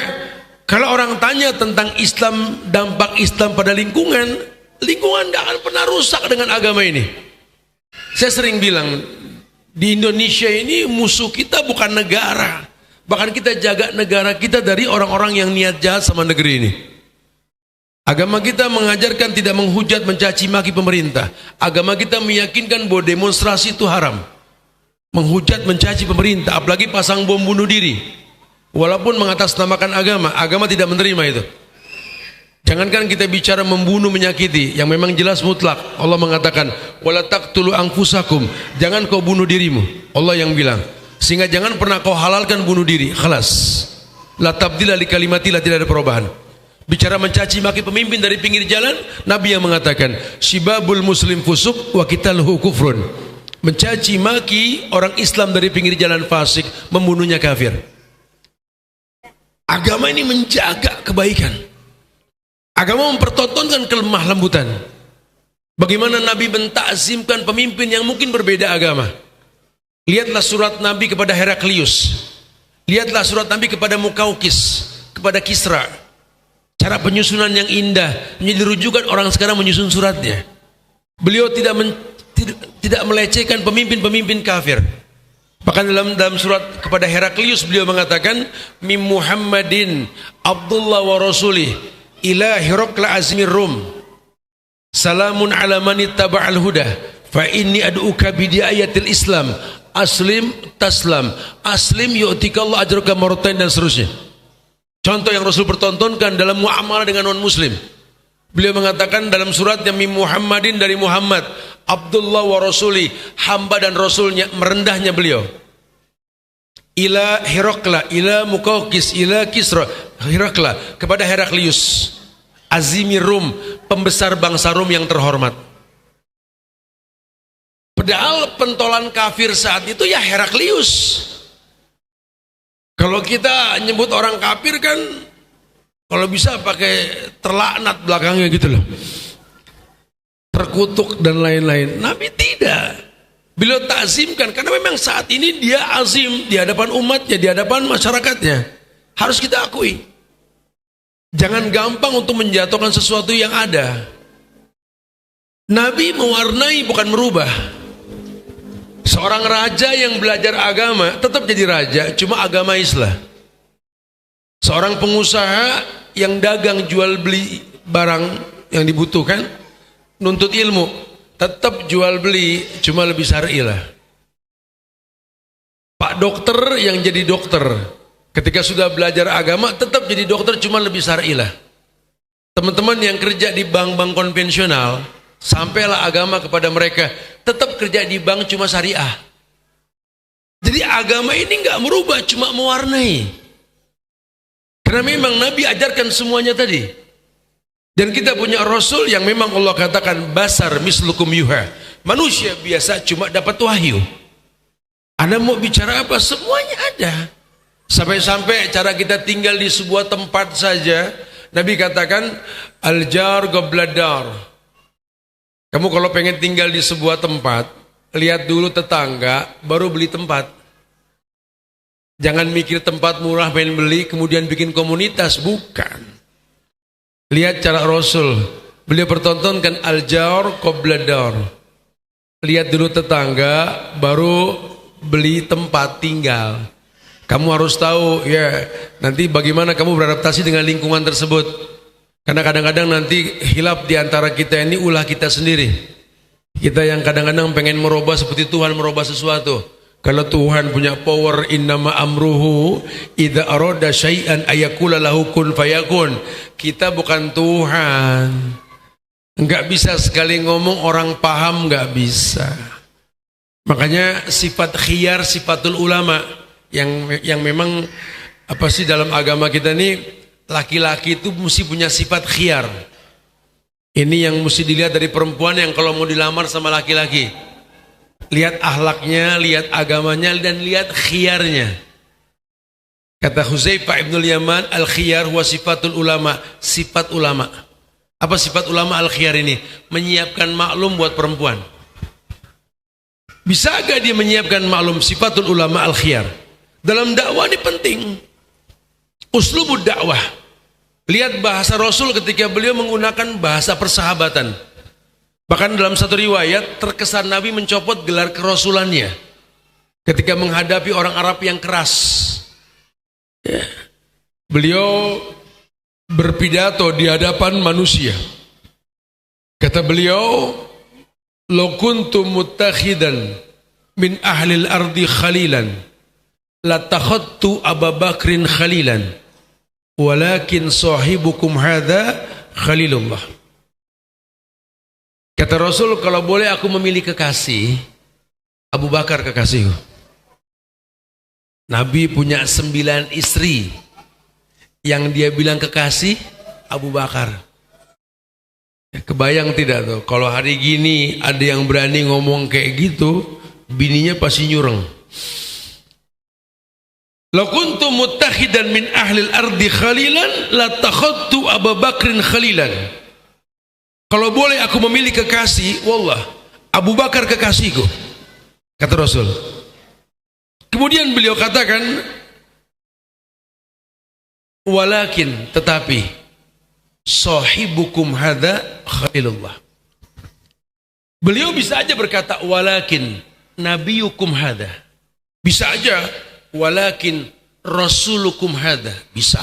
kalau orang tanya tentang Islam, dampak Islam pada lingkungan tidak akan pernah rusak dengan agama ini. Saya sering bilang, di Indonesia ini musuh kita bukan negara. Bahkan kita jaga negara kita dari orang-orang yang niat jahat sama negeri ini. Agama kita mengajarkan tidak menghujat, mencaci maki pemerintah. Agama kita meyakinkan bahwa demonstrasi itu haram. Menghujat, mencaci pemerintah, apalagi pasang bom bunuh diri. Walaupun mengatasnamakan agama, agama tidak menerima itu. Jangankan kita bicara membunuh, menyakiti, yang memang jelas mutlak. Allah mengatakan, wala taqtulu anfusakum, jangan kau bunuh dirimu. Allah yang bilang. Sehingga jangan pernah kau halalkan bunuh diri. Khalas. La tabdila li kalimatillah, tidak ada perubahan. Bicara mencaci maki pemimpin dari pinggir jalan, Nabi yang mengatakan, syibabul muslim fusuk wa qitaluhu kufrun. Mencaci maki orang Islam dari pinggir jalan fasik, membunuhnya kafir. Agama ini menjaga kebaikan. Agama mempertontonkan kelemah lembutan. Bagaimana Nabi mentakzimkan pemimpin yang mungkin berbeda agama. Lihatlah surat Nabi kepada Heraklius. Lihatlah surat Nabi kepada Mukaukis, kepada Kisra. Cara penyusunan yang indah menjadi rujukan orang sekarang menyusun suratnya. Beliau tidak melecehkan pemimpin-pemimpin kafir. Bahkan dalam surat kepada Heraklius beliau mengatakan, Mim Muhammadin Abdullah wa Rasulih ila Hiraqla azmir Rum. Salamun ala man ittaba'al huda fa inni ad'uka bi ayatil Islam aslim taslam aslim yu'tika Allah ajraka marratain dan seterusnya. Contoh yang Rasul pertontonkan dalam muamalah dengan non muslim. Beliau mengatakan dalam surat yang min Muhammadin dari Muhammad Abdullah wa Rasuli, hamba dan Rasulnya, merendahnya beliau. Ila Herakla, ila Mukaukis, ila Kisra, Herakla, kepada Heraklius Azimi Rum, pembesar bangsa Rum yang terhormat. Padahal pentolan kafir saat itu ya Heraklius. Kalau kita nyebut orang kafir kan, kalau bisa pakai terlaknat belakangnya gitu loh, terkutuk dan lain-lain. Nabi tidak. Beliau takzimkan karena memang saat ini dia azim di hadapan umatnya, di hadapan masyarakatnya. Harus kita akui. Jangan gampang untuk menjatuhkan sesuatu yang ada. Nabi mewarnai bukan merubah. Seorang raja yang belajar agama tetap jadi raja, cuma agama Islam. Seorang pengusaha yang dagang jual beli barang yang dibutuhkan, nuntut ilmu, tetap jual beli, cuma lebih syar'i lah. Pak dokter yang jadi dokter, ketika sudah belajar agama tetap jadi dokter, cuma lebih syar'i lah. Teman-teman yang kerja di bank-bank konvensional, sampailah agama kepada mereka, tetap kerja di bank cuma syariah. Jadi agama ini nggak merubah, cuma mewarnai. Karena memang Nabi ajarkan semuanya tadi. Dan kita punya Rasul yang memang Allah katakan basar mislukum yuha. Manusia biasa cuma dapat wahyu. Anda mau bicara apa? Semuanya ada. Sampai-sampai cara kita tinggal di sebuah tempat saja, Nabi katakan al-jar qabladar. Kamu kalau pengen tinggal di sebuah tempat, lihat dulu tetangga, baru beli tempat. Jangan mikir tempat murah pengen beli kemudian bikin komunitas, bukan. Lihat cara Rasul, beliau pertontonkan al-jar qabladar. Lihat dulu tetangga baru beli tempat tinggal. Kamu harus tahu ya nanti bagaimana kamu beradaptasi dengan lingkungan tersebut. Karena kadang-kadang nanti hilaf di antara kita ini ulah kita sendiri. Kita yang kadang-kadang pengen merubah seperti Tuhan merubah sesuatu. Kalau Tuhan punya power, innama amruhu idza arada syai'an ayaqula lahu kun fayakun. Kita bukan Tuhan. Enggak bisa sekali ngomong orang paham, enggak bisa. Makanya sifat khiyar, sifatul ulama yang memang apa sih dalam agama kita ini laki-laki itu mesti punya sifat khiyar. Ini yang mesti dilihat dari perempuan yang kalau mau dilamar sama laki-laki. Lihat akhlaknya, lihat agamanya, dan lihat khiyarnya. Kata Huzaifah ibnul Yaman, al-khiyar huwa sifatul ulama, sifat ulama. Apa sifat ulama al-khiyar ini? Menyiapkan maklum buat perempuan. Bisa gak dia menyiapkan maklum? Sifatul ulama al-khiyar. Dalam dakwah ini penting. Uslubud dakwah. Lihat bahasa Rasul ketika beliau menggunakan bahasa persahabatan. Bahkan dalam satu riwayat terkesan Nabi mencopot gelar kerasulannya ketika menghadapi orang Arab yang keras. Ya. Beliau berpidato di hadapan manusia. Kata beliau, "Law kuntu muttakhidan min ahlil ardi khalilan, latakhadtu Abu Bakrin khalilan, walakin sahibukum hadza khalilullah." Kata Rasul, kalau boleh aku memilih kekasih, Abu Bakar kekasihku. Nabi punya 9 istri. Yang dia bilang kekasih, Abu Bakar. Kebayang tidak tuh, kalau hari gini ada yang berani ngomong kayak gitu, bininya pasti nyureng. Law kuntu muttakhidan min ahlil ardi khalilan, latakhadtu Abu Bakrin khalilan. Kalau boleh aku memilih kekasih, wallah, Abu Bakar kekasihku, kata Rasul. Kemudian beliau katakan, walakin, tetapi, sahibukum hadza khalilullah. Beliau bisa aja berkata, walakin, nabiyukum hadza. Bisa aja, walakin, rasulukum hadza. Bisa.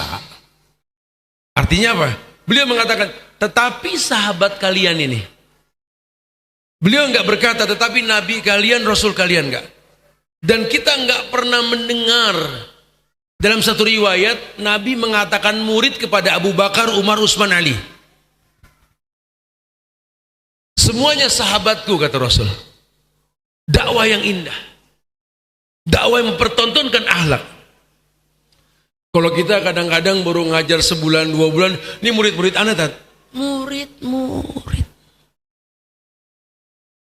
Artinya apa? Beliau mengatakan, tetapi sahabat kalian ini, Beliau enggak berkata, tetapi Nabi kalian, Rasul kalian enggak. Dan kita enggak pernah mendengar dalam satu riwayat Nabi mengatakan murid kepada Abu Bakar, Umar, Utsman, Ali. Semuanya sahabatku, kata Rasul. Dakwah yang indah, dakwah yang mempertontonkan akhlak. Kalau kita kadang-kadang baru ngajar sebulan, 2 bulan, ini murid-murid anak, tat. Murid.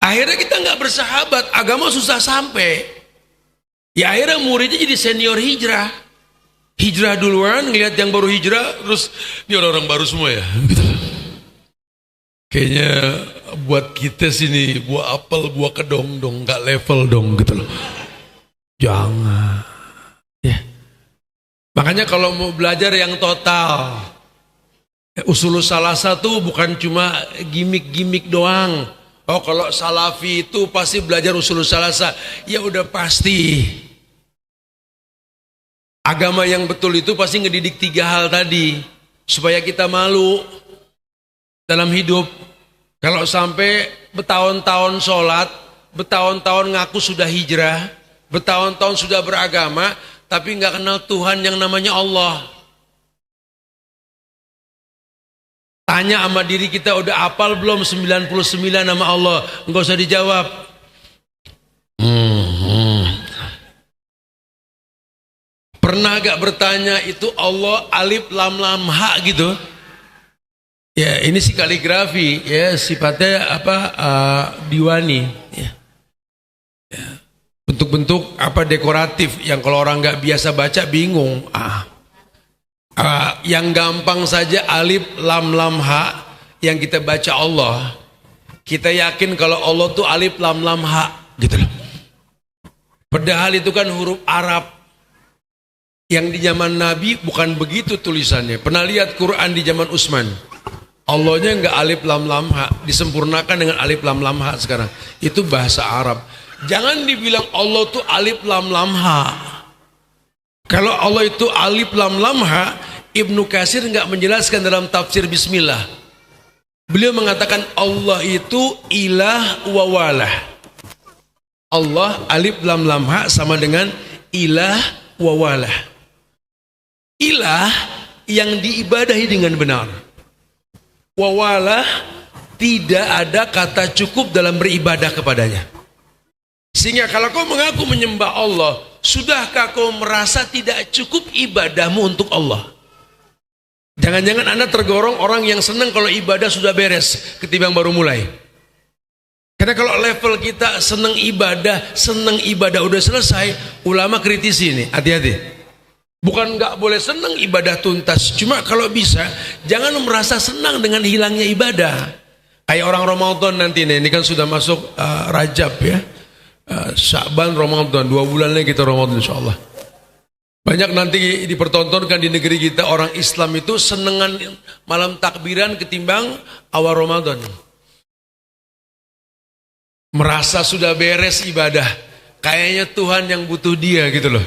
Akhirnya kita nggak bersahabat, agama susah sampai. Ya akhirnya muridnya jadi senior hijrah. Hijrah duluan, ngeliat yang baru hijrah, terus ini orang-orang baru semua ya. Gitu. Kayaknya buat kita sini, buah apel, buah kedong dong, nggak level dong gitu loh. Jangan. Ya. Makanya kalau mau belajar yang total, usulul salasa tuh bukan cuma gimmick-gimmick doang. Oh kalau salafi itu pasti belajar usulul salasa. Ya udah pasti. Agama yang betul itu pasti ngedidik 3 hal tadi. Supaya kita malu dalam hidup. Kalau sampai bertahun-tahun sholat, bertahun-tahun ngaku sudah hijrah, bertahun-tahun sudah beragama, tapi nggak kenal Tuhan yang namanya Allah. Tanya sama diri kita, udah hafal belum 99 nama Allah? Enggak usah dijawab. Pernah gak bertanya itu Allah alif lam lam ha gitu? Ya ini sih kaligrafi, ya sifatnya apa diwani. Ya. Bentuk-bentuk apa dekoratif yang kalau orang nggak biasa baca bingung. Yang gampang saja alif lam lam ha yang kita baca Allah, kita yakin kalau Allah tuh alif lam lam ha gitu loh. Padahal itu kan huruf Arab yang di zaman Nabi bukan begitu tulisannya. Pernah lihat Quran di zaman Utsman, Allahnya enggak alif lam lam ha, disempurnakan dengan alif lam lam ha sekarang. Itu bahasa Arab. Jangan dibilang Allah tuh alif lam lam ha. Kalau Allah itu alif lam lam ha, Ibnu Katsir enggak menjelaskan dalam tafsir Bismillah. Beliau mengatakan Allah itu ilah wa walah. Allah alif lam lam ha sama dengan ilah wa walah. Ilah yang diibadahi dengan benar. Wa walah tidak ada kata cukup dalam beribadah kepadanya. Sehingga kalau kau mengaku menyembah Allah, sudahkah kau merasa tidak cukup ibadahmu untuk Allah? Jangan-jangan Anda tergolong orang yang senang kalau ibadah sudah beres ketimbang baru mulai. Karena kalau level kita senang ibadah udah selesai, ulama kritisi ini, hati-hati. Bukan nggak boleh senang ibadah tuntas, cuma kalau bisa jangan merasa senang dengan hilangnya ibadah. Kayak orang Ramadan nanti nih, ini kan sudah masuk Rajab ya. Sya'ban, Ramadan, 2 bulan lagi kita Ramadan insyaallah. Banyak nanti dipertontonkan di negeri kita orang Islam itu senengan malam takbiran ketimbang awal Ramadan. Merasa sudah beres ibadah, kayaknya Tuhan yang butuh dia gitu loh.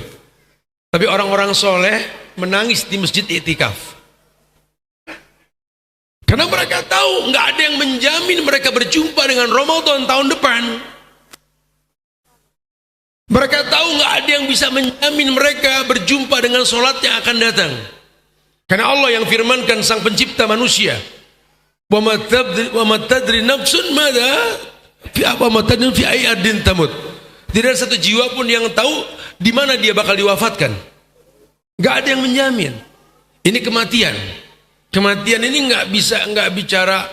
Tapi orang-orang soleh menangis di masjid iktikaf. Karena mereka tahu nggak ada yang menjamin mereka berjumpa dengan Ramadan tahun depan. Mereka tahu nggak ada yang bisa menjamin mereka berjumpa dengan sholat yang akan datang. Karena Allah yang firmankan sang pencipta manusia, wa ma tadri nafsun madza fi ayyi ardin tamut. Tidak ada satu jiwa pun yang tahu di mana dia bakal diwafatkan. Nggak ada yang menjamin. Ini kematian. Kematian ini nggak bicara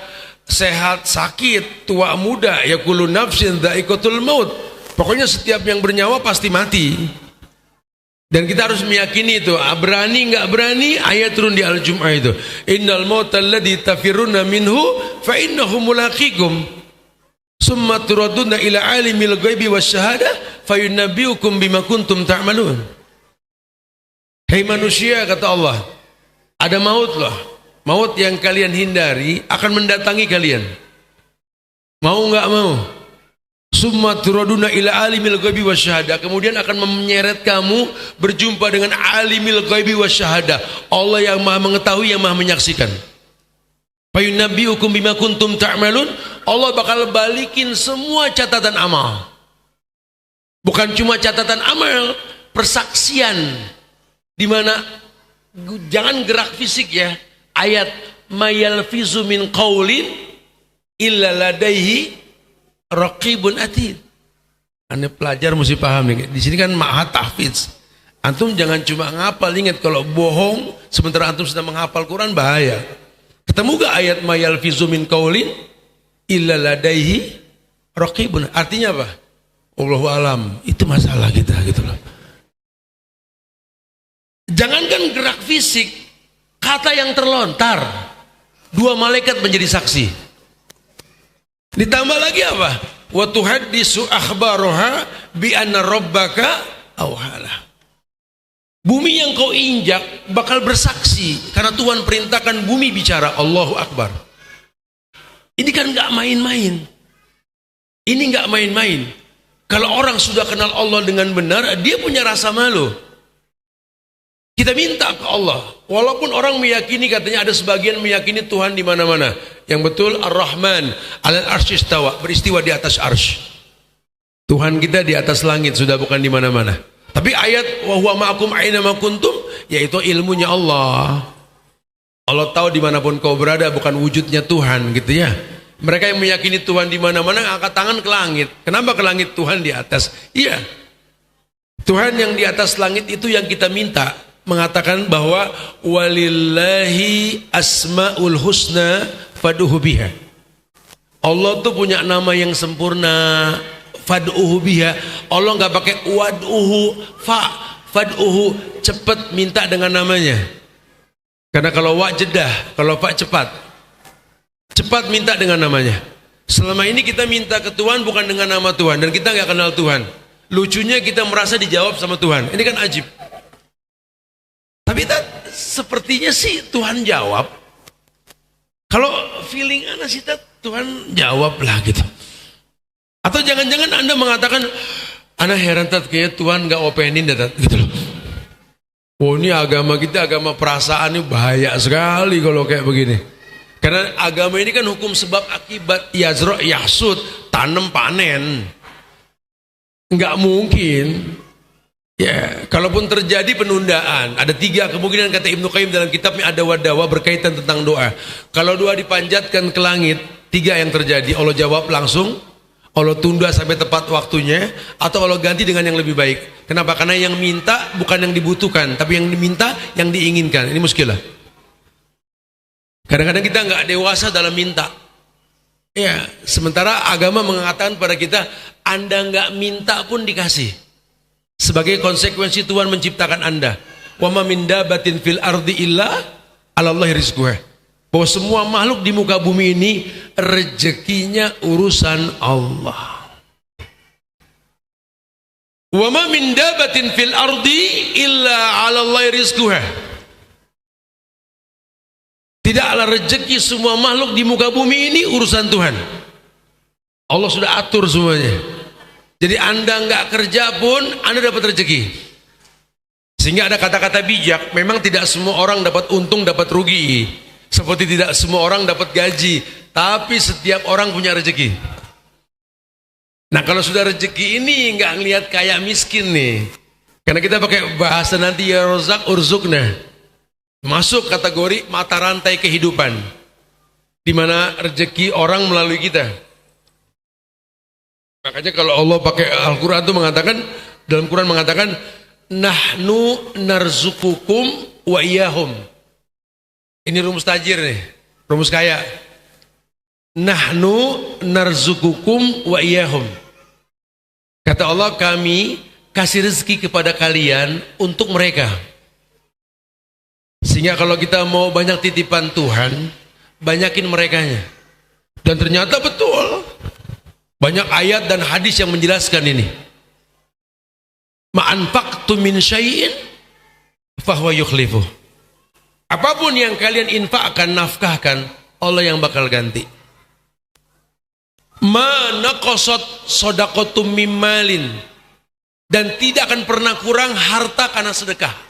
sehat, sakit, tua, muda. Ya kullu nafsin dha'iqatul maut. Pokoknya setiap yang bernyawa pasti mati. Dan kita harus meyakini itu. Berani nggak berani, ayat turun di Al-Jum'ah itu. Innal mautal ladzi tafirruna minhu fa innahu mulaqikum. Summa turaduna ila alimil ghaibi wasyahadah fayunabbiukum bima kuntum ta'malun. Hei manusia, kata Allah, ada maut loh. Maut yang kalian hindari akan mendatangi kalian. Mau nggak mau? Summa turaduna ila alimil ghaibi wasyahadah. Kemudian akan menyeret kamu berjumpa dengan alimil ghaibi wasyahadah. Allah yang Maha mengetahui, yang Maha menyaksikan. Fayunabbiukum bima kuntum ta'malun. Allah bakal balikin semua catatan amal. Bukan cuma catatan amal, persaksian. Di mana jangan gerak fisik ya. Ayat mayalfizu min qaulin illa ladaihi raqibun atid. Ane pelajar mesti paham nih. Di sini kan ma'hat tahfiz. Antum jangan cuma ngapal, ingat kalau bohong sementara antum sedang menghafal Quran bahaya. Ketemu gak ayat mayalfizu min qaulin illa ladaihi raqibun? Artinya apa? Allahu alam. Itu masalah kita gitu loh. Jangankan gerak fisik, kata yang terlontar, 2 malaikat menjadi saksi. Ditambah lagi apa? Wa tuhaddisu akhbaroha bi anna rabbaka awhala. Bumi yang kau injak bakal bersaksi karena Tuhan perintahkan bumi bicara. Allahu Akbar. Ini kan nggak main-main. Ini nggak main-main. Kalau orang sudah kenal Allah dengan benar, dia punya rasa malu. Kita minta ke Allah. Walaupun orang meyakini, katanya ada sebagian meyakini Tuhan di mana-mana. Yang betul Ar-Rahman 'alal arsy istawa, beristiwa di atas arsy. Tuhan kita di atas langit, sudah bukan di mana-mana. Tapi ayat wa huwa ma'akum aina ma kuntum, yaitu ilmunya Allah. Allah tahu dimanapun kau berada, bukan wujudnya Tuhan gitu ya. Mereka yang meyakini Tuhan di mana-mana angkat tangan ke langit. Kenapa ke langit? Tuhan di atas. Iya. Tuhan yang di atas langit itu yang kita minta, mengatakan bahwa walillahi asmaul husna fad'uhu biha. Allah tuh punya nama yang sempurna, fad'uhu biha. Allah nggak pakai wad'uhu, fad'uhu, cepat minta dengan namanya. Karena kalau wa jedah, kalau fa cepat. Cepat minta dengan namanya. Selama ini kita minta ke Tuhan bukan dengan nama Tuhan, dan kita nggak kenal Tuhan. Lucunya kita merasa dijawab sama Tuhan. Ini kan ajib. Tapi sepertinya sih Tuhan jawab. Kalau feeling anak sih Tuhan jawab lah gitu. Atau jangan-jangan Anda mengatakan, anak heran kayaknya Tuhan nggak openin gitu loh. Oh ini agama kita, agama perasaan ini bahaya sekali kalau kayak begini. Karena agama ini kan hukum sebab akibat, yazro yahsud, tanam panen. Nggak mungkin. Ya, kalaupun terjadi penundaan, ada 3 kemungkinan kata Ibnu Qayyim dalam kitabnya ada wadawa berkaitan tentang doa. Kalau doa dipanjatkan ke langit, 3 yang terjadi. Allah jawab langsung, Allah tunda sampai tepat waktunya, atau Allah ganti dengan yang lebih baik. Kenapa? Karena yang minta bukan yang dibutuhkan, tapi yang diminta yang diinginkan. Ini muskilah. Kadang-kadang kita nggak dewasa dalam minta. Ya, sementara agama mengatakan pada kita, Anda nggak minta pun dikasih. Sebagai konsekuensi Tuhan menciptakan Anda. Wa ma min dabatin fil ardi illa 'alallahi rizquha. Bahwa semua makhluk di muka bumi ini rezekinya urusan Allah. Wa ma min dabatin fil ardi illa 'alallahi rizquha. Tidaklah rezeki semua makhluk di muka bumi ini urusan Tuhan. Allah sudah atur semuanya. Jadi Anda nggak kerja pun Anda dapat rezeki. Sehingga ada kata-kata bijak, memang tidak semua orang dapat untung, dapat rugi. Seperti tidak semua orang dapat gaji, tapi setiap orang punya rezeki. Nah kalau sudah rezeki ini nggak ngelihat kaya miskin nih. Karena kita pakai bahasa nanti ya rozak urzukna. Masuk kategori mata rantai kehidupan, di mana rezeki orang melalui kita. Makanya kalau Allah pakai Al-Quran itu mengatakan, dalam Quran mengatakan, nahnu narzukukum wa iyahum. Ini rumus tajir nih, rumus kaya. Nahnu narzukukum wa iyahum. Kata Allah, kami kasih rezeki kepada kalian untuk mereka. Sehingga kalau kita mau banyak titipan Tuhan, banyakin merekanya. Dan ternyata betul. Banyak ayat dan hadis yang menjelaskan ini. Ma'anfaqtu min syai'in fahuwa yukhlifuh. Apapun yang kalian infakkan, nafkahkan, Allah yang bakal ganti. Ma naqasat shadaqatum mim malin. Dan tidak akan pernah kurang harta karena sedekah.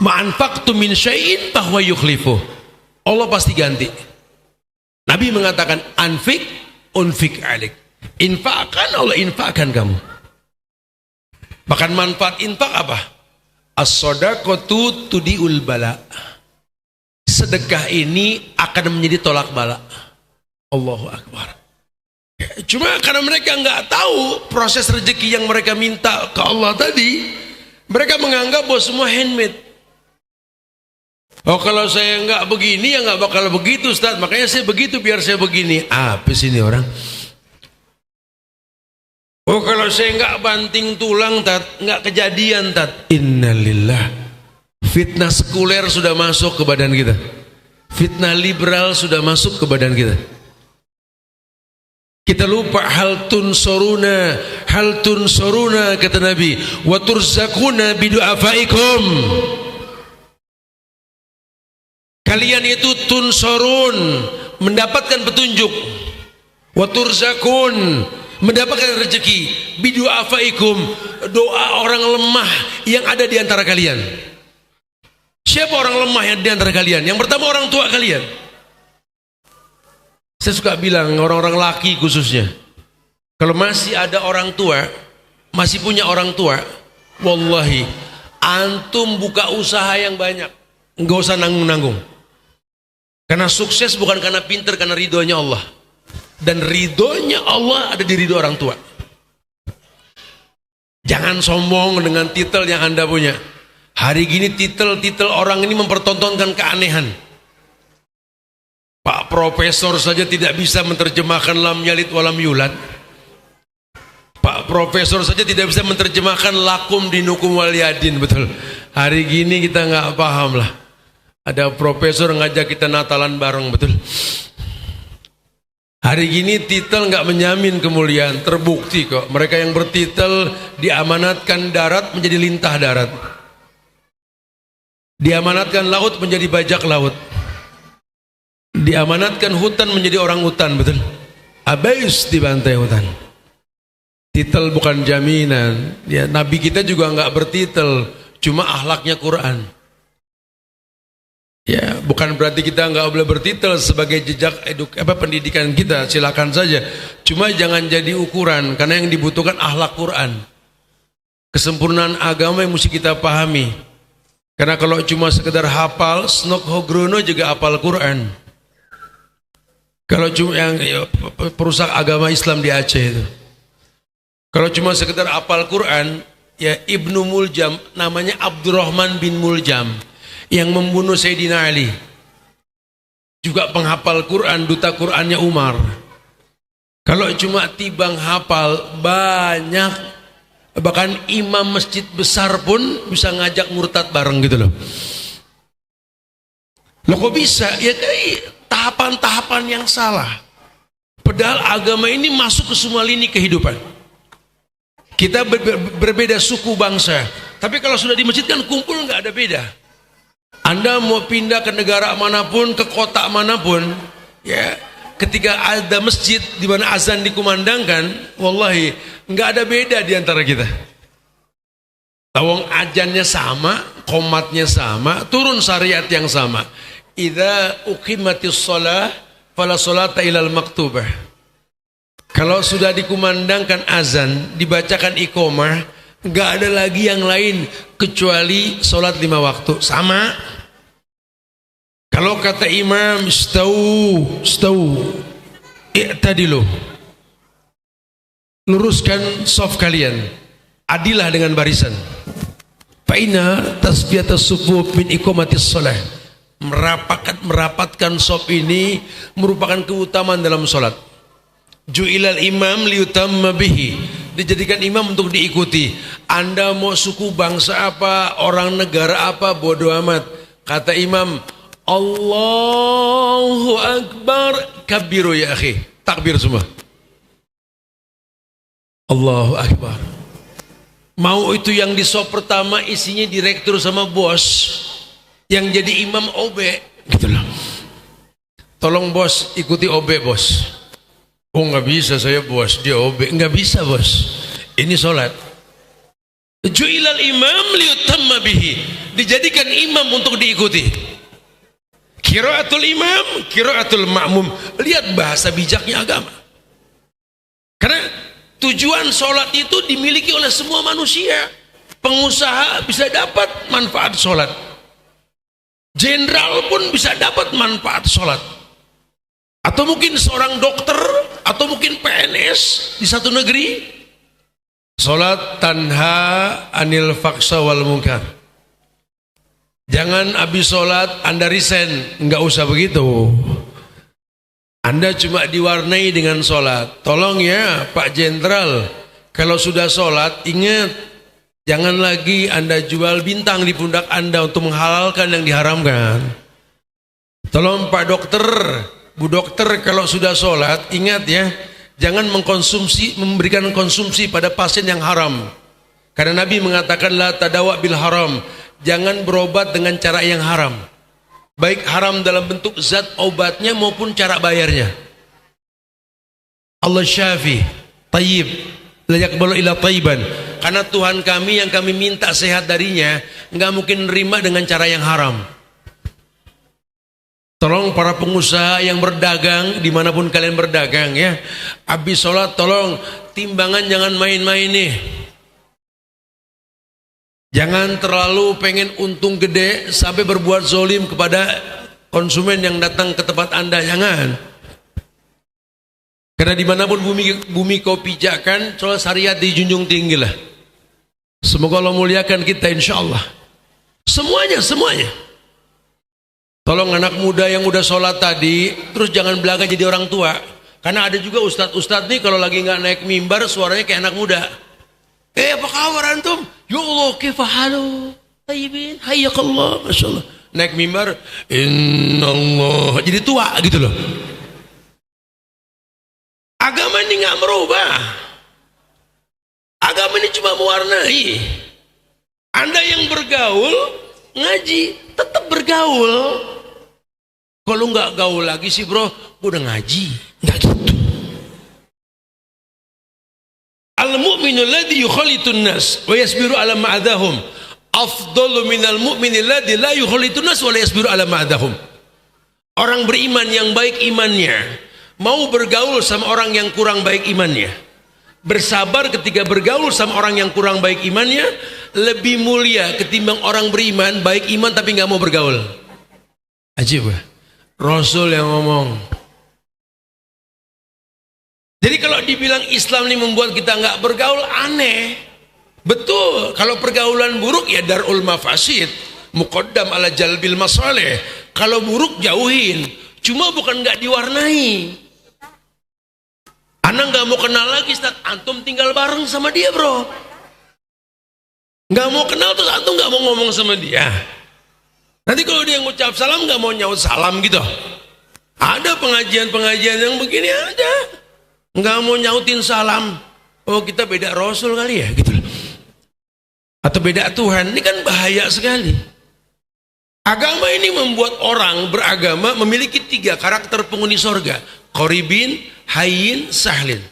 Ma'anfaqtu min syai'in fahuwa yukhlifuh. Allah pasti ganti. Nah Nabi mengatakan anfik unfik alik. Infakkan Allah infakkan kamu. Bahkan manfaat infak apa? As-shadaqatu tudiul bala. Sedekah ini akan menjadi tolak bala. Allahu Akbar. Cuma karena mereka nggak tahu proses rezeki yang mereka minta ke Allah tadi, mereka menganggap bahwa semua handmade. Oh kalau saya nggak begini ya nggak bakal begitu Ustaz, makanya saya begitu biar saya begini. Apa sih ini orang? Oh kalau saya nggak banting tulang tat, nggak kejadian tat. Innalillah. Fitnah sekuler sudah masuk ke badan kita. Fitnah liberal sudah masuk ke badan kita. Kita lupa hal tunsuruna kata Nabi, wa turzaquna bidu'afaikum. Kalian itu tunsurun, mendapatkan petunjuk. Wa turzaqun, mendapatkan rezeki. Bidu'afaikum, doa orang lemah yang ada di antara kalian. Siapa orang lemah yang di antara kalian? Yang pertama orang tua kalian. Saya suka bilang orang-orang laki khususnya, kalau masih ada orang tua, masih punya orang tua, wallahi antum buka usaha yang banyak, nggak usah nanggung-nanggung. Karena sukses bukan karena pinter, karena ridhonya Allah. Dan ridhonya Allah ada di ridho orang tua. Jangan sombong dengan titel yang Anda punya. Hari gini titel-titel orang ini mempertontonkan keanehan. Pak Profesor saja tidak bisa menerjemahkan lam yalid walam yulad. Pak Profesor saja tidak bisa menerjemahkan lakum dinukum wal yadin. Betul. Hari gini kita nggak paham lah. Ada profesor ngajak kita Natalan bareng, betul. Hari gini titel nggak menjamin kemuliaan. Terbukti kok. Mereka yang bertitel diamanatkan darat menjadi lintah darat. Diamanatkan laut menjadi bajak laut. Diamanatkan hutan menjadi orang hutan, betul. Abais dibantai hutan. Titel bukan jaminan. Ya, Nabi kita juga nggak bertitel, cuma akhlaknya Quran. Ya, bukan berarti kita nggak boleh bertitel sebagai jejak pendidikan kita, silakan saja. Cuma jangan jadi ukuran, karena yang dibutuhkan akhlak Quran. Kesempurnaan agama yang mesti kita pahami. Karena kalau cuma sekedar hafal, Snok Hogrono juga hafal Quran. Kalau cuma yang perusak agama Islam di Aceh itu. Kalau cuma sekedar hafal Quran, ya Ibnu Muljam, namanya Abdurrahman bin Muljam, yang membunuh Sayyidina Ali. Juga penghafal Quran, duta Qurannya Umar. Kalau cuma tibang hafal, banyak. Bahkan imam masjid besar pun bisa ngajak murtad bareng gitu loh. Loh kok bisa? Ya kayak tahapan-tahapan yang salah. Padahal agama ini masuk ke semua lini kehidupan. Kita berbeda suku bangsa, tapi kalau sudah di masjid kan kumpul nggak ada beda. Anda mau pindah ke negara manapun, ke kota manapun, ya ketika ada masjid di mana azan dikumandangkan, wallahi nggak ada beda di antara kita. Tawang ajannya sama, qomatnya sama, turun syariat yang sama. Idza uqimatis shalah fala sholata ilal maktubah. Kalau sudah dikumandangkan azan, dibacakan iqomah, nggak ada lagi yang lain kecuali sholat 5 waktu. Sama. Kalau kata imam istau i'tadilu, luruskan shaf kalian, adilah dengan barisan. Fa inna tasfiyatas sufuf min iqamatis shalah. Merapatkan shaf ini merupakan keutamaan dalam sholat. Ju'ilal imam liyutamma bihi, dijadikan imam untuk diikuti. Anda mau suku bangsa apa, orang negara apa, bodoh amat. Kata imam, Allahu Akbar, kabiru ya akhi, takbir semua. Allahu Akbar. Mau itu yang di shaf pertama isinya direktur sama bos, yang jadi imam OB gitu loh. Tolong bos ikuti OB bos. Oh nggak bisa saya bos, dia OB. Nggak bisa bos, ini sholat. Ju'ilal imam liyutamma bihi, dijadikan imam untuk diikuti. Qiraatul imam, qiraatul ma'mum. Lihat bahasa bijaknya agama. Karena tujuan sholat itu dimiliki oleh semua manusia. Pengusaha bisa dapat manfaat sholat, jenderal pun bisa dapat manfaat sholat, atau mungkin seorang dokter, atau mungkin PNS di satu negeri. Sholat tanha anil faksa wal munkar. Jangan habis sholat Anda resign, nggak usah begitu. Anda cuma diwarnai dengan sholat. Tolong ya Pak Jenderal, kalau sudah sholat ingat, jangan lagi Anda jual bintang di pundak Anda untuk menghalalkan yang diharamkan. Tolong Pak Dokter, Bu Dokter, kalau sudah sholat ingat ya, jangan memberikan konsumsi pada pasien yang haram. Karena Nabi mengatakan la tadawa bil haram, jangan berobat dengan cara yang haram. Baik haram dalam bentuk zat obatnya maupun cara bayarnya. Allah syafi, tayyib, la yaqbalu illa tayyiban. Karena Tuhan kami yang kami minta sehat darinya, nggak mungkin nerima dengan cara yang haram. Tolong para pengusaha yang berdagang dimanapun kalian berdagang ya, habis sholat tolong timbangan jangan main-main nih. Jangan terlalu pengen untung gede sampai berbuat zolim kepada konsumen yang datang ke tempat Anda, jangan. Karena dimanapun bumi kau pijakkan, soal syariat dijunjung tinggi lah. Semoga Allah muliakan kita insya Allah. Semuanya. Tolong anak muda yang udah sholat tadi, terus jangan belaga jadi orang tua. Karena ada juga ustadz nih kalau lagi nggak naik mimbar suaranya kayak anak muda. Apa kabar antum? Ya Allah, kaifa halu? Tayyibin, hayyakallah, masyaallah. Naik mimbar, innallah, jadi tua gitu loh. Agama ini nggak merubah. Agama ini cuma mewarnai. Anda yang bergaul, ngaji, tetap bergaul. Kalau nggak gaul lagi sih bro, udah ngaji, nggak gitu. Al-mu'minu alladhi yukhalitun nas wa yasbiru ala ma'adahum afdalu minal mu'mini alladhi la yukhalitun nas wa la yasbiru ala ma'adahum. Orang beriman yang baik imannya mau bergaul sama orang yang kurang baik imannya, bersabar ketika bergaul sama orang yang kurang baik imannya, lebih mulia ketimbang orang beriman baik iman tapi nggak mau bergaul. Ajib, Rasul yang ngomong. Jadi kalau dibilang Islam ini membuat kita nggak bergaul, aneh. Betul, kalau pergaulan buruk ya darul mafasid, muqaddam ala jalbil masalih. Kalau buruk jauhin, cuma bukan nggak diwarnai. Anak nggak mau kenal lagi, Ustaz. Antum tinggal bareng sama dia bro. Nggak mau kenal terus antum nggak mau ngomong sama dia. Nanti kalau dia ngucap salam nggak mau nyaut salam gitu. Ada pengajian-pengajian yang begini ada. Nggak mau nyautin salam. Oh kita beda Rasul kali ya gitu. Atau beda Tuhan. Ini kan bahaya sekali. Agama ini membuat orang beragama memiliki 3 karakter penghuni sorga. Qoribin, hayyin, sahlin.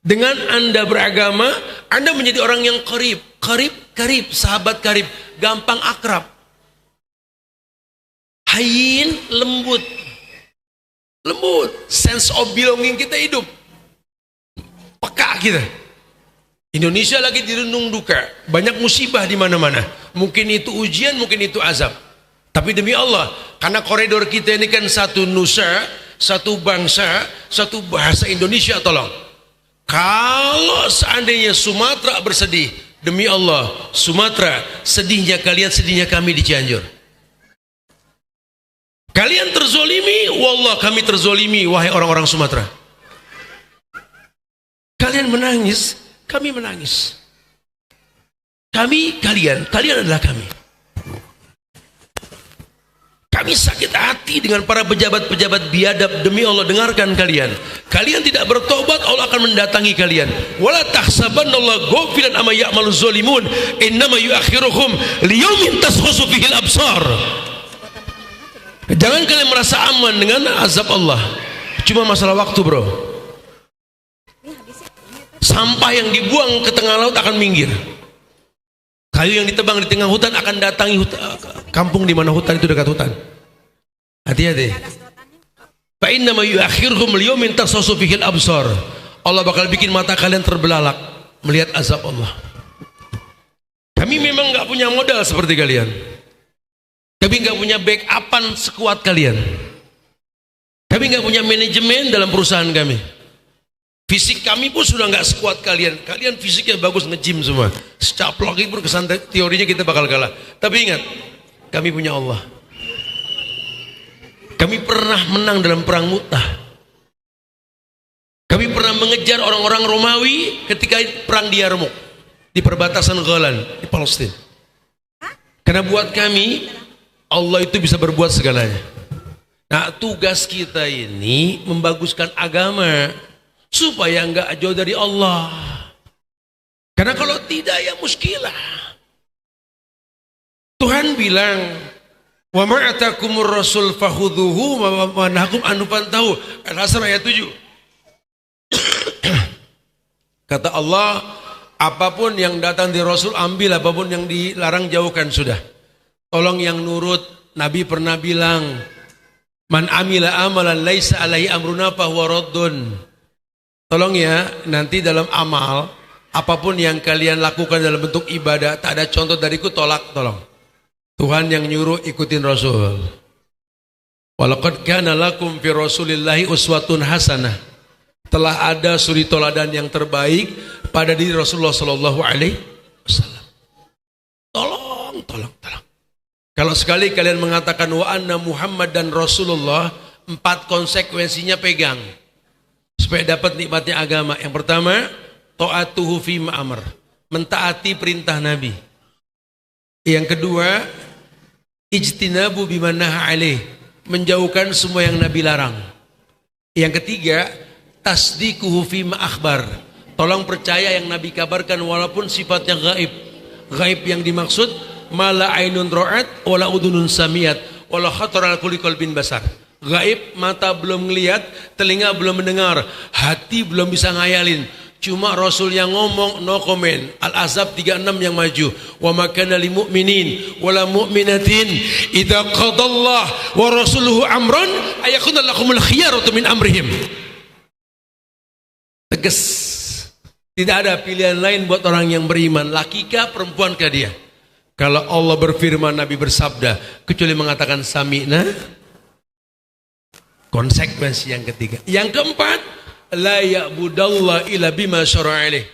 Dengan Anda beragama, Anda menjadi orang yang qarib, karib, sahabat karib, gampang akrab. Hayyin, lembut, sense of belonging kita hidup, peka kita. Indonesia lagi dirundung duka, banyak musibah di mana-mana. Mungkin itu ujian, mungkin itu azab. Tapi demi Allah, karena koridor kita ini kan satu nusa, satu bangsa, satu bahasa Indonesia, tolong. Kalau seandainya Sumatera bersedih, demi Allah, Sumatera sedihnya kalian, sedihnya kami di Cianjur. Kalian terzolimi, wallah kami terzolimi, wahai orang-orang Sumatera. Kalian menangis, kami menangis. Kami, kalian adalah kami. Kami sakit hati dengan para pejabat-pejabat biadab. Demi Allah, dengarkan kalian. Kalian tidak bertobat, Allah akan mendatangi kalian. Wala tahsabannallaha ghafilan amma ya'maluz zalimun, innama yu'akhiruhum liyaumin tashkhasu fihil absar. Jangan kalian merasa aman dengan azab Allah. Cuma masalah waktu bro. Sampah yang dibuang ke tengah laut akan minggir. Kayu yang ditebang di tengah hutan akan datangi kampung di mana hutan itu dekat hutan. Hati-hati. Fa inna ma yu'akhirhum liyaumin tasawsu fihil absar. Allah bakal bikin mata kalian terbelalak melihat azab Allah. Kami memang nggak punya modal seperti kalian. Kami nggak punya backupan sekuat kalian. Kami nggak punya manajemen dalam perusahaan kami. Fisik kami pun sudah nggak sekuat kalian. Kalian fisiknya bagus, nge-gym semua. Secaplok pun kesan teorinya kita bakal kalah. Tapi ingat, kami punya Allah. Kami pernah menang dalam perang Mu'tah. Kami pernah mengejar orang-orang Romawi ketika perang di Yarmouk, di perbatasan Golan di Palestina. Karena buat kami Allah itu bisa berbuat segalanya. Nah, tugas kita ini membaguskan agama supaya enggak jauh dari Allah. Karena kalau tidak ya muskilah. Tuhan bilang, "Wa ma atakumur rasul fakhudhuhu wa nahakum an fantahu." Al-Asr ayat 7. Kata Allah, apapun yang datang di Rasul ambil, apapun yang dilarang jauhkan sudah. Tolong yang nurut. Nabi pernah bilang, "Man amila amalan laisa alaihi amruna fahuwa raddun." Tolong ya, nanti dalam amal, apapun yang kalian lakukan dalam bentuk ibadah, tak ada contoh dariku, tolak, tolong. Tuhan yang nyuruh ikutin Rasul. Walaqad kana lakum fi Rasulillahi uswatun hasanah. Telah ada suri toladan yang terbaik pada diri Rasulullah sallallahu alaihi wasallam. Tolong. Kalau sekali kalian mengatakan wa anna Muhammad dan Rasulullah, 4 konsekuensinya pegang supaya dapat nikmatnya agama. Yang pertama, ta'atuhu fi ma'amar, mentaati perintah Nabi. Yang kedua, ijtinabu bimanaha alaih, menjauhkan semua yang Nabi larang. Yang ketiga, tasdikuhu fi ma'akhbar, tolong percaya yang Nabi kabarkan walaupun sifatnya gaib. Gaib yang dimaksud mala ainun ra'at wala udunun samiyat wala khatar ala kulli qalbin basar. Gaib, mata belum ngelihat, telinga belum mendengar, hati belum bisa ngayalin. Cuma Rasul yang ngomong, no comment. Al-Ahzab 36 yang maju. Wa ma kana lil mu'minin wala mu'minatin idza qadallah wa rasuluhu amran ayakuna lahumul khiyaratu min amrihim. Tegas. Tidak ada pilihan lain buat orang yang beriman, laki kah perempuan kah dia. Kalau Allah berfirman, Nabi bersabda, kecuali mengatakan sami'na. Konsekuensi yang ketiga. Yang keempat, la ya'budallah illa bima syara'a ilaih.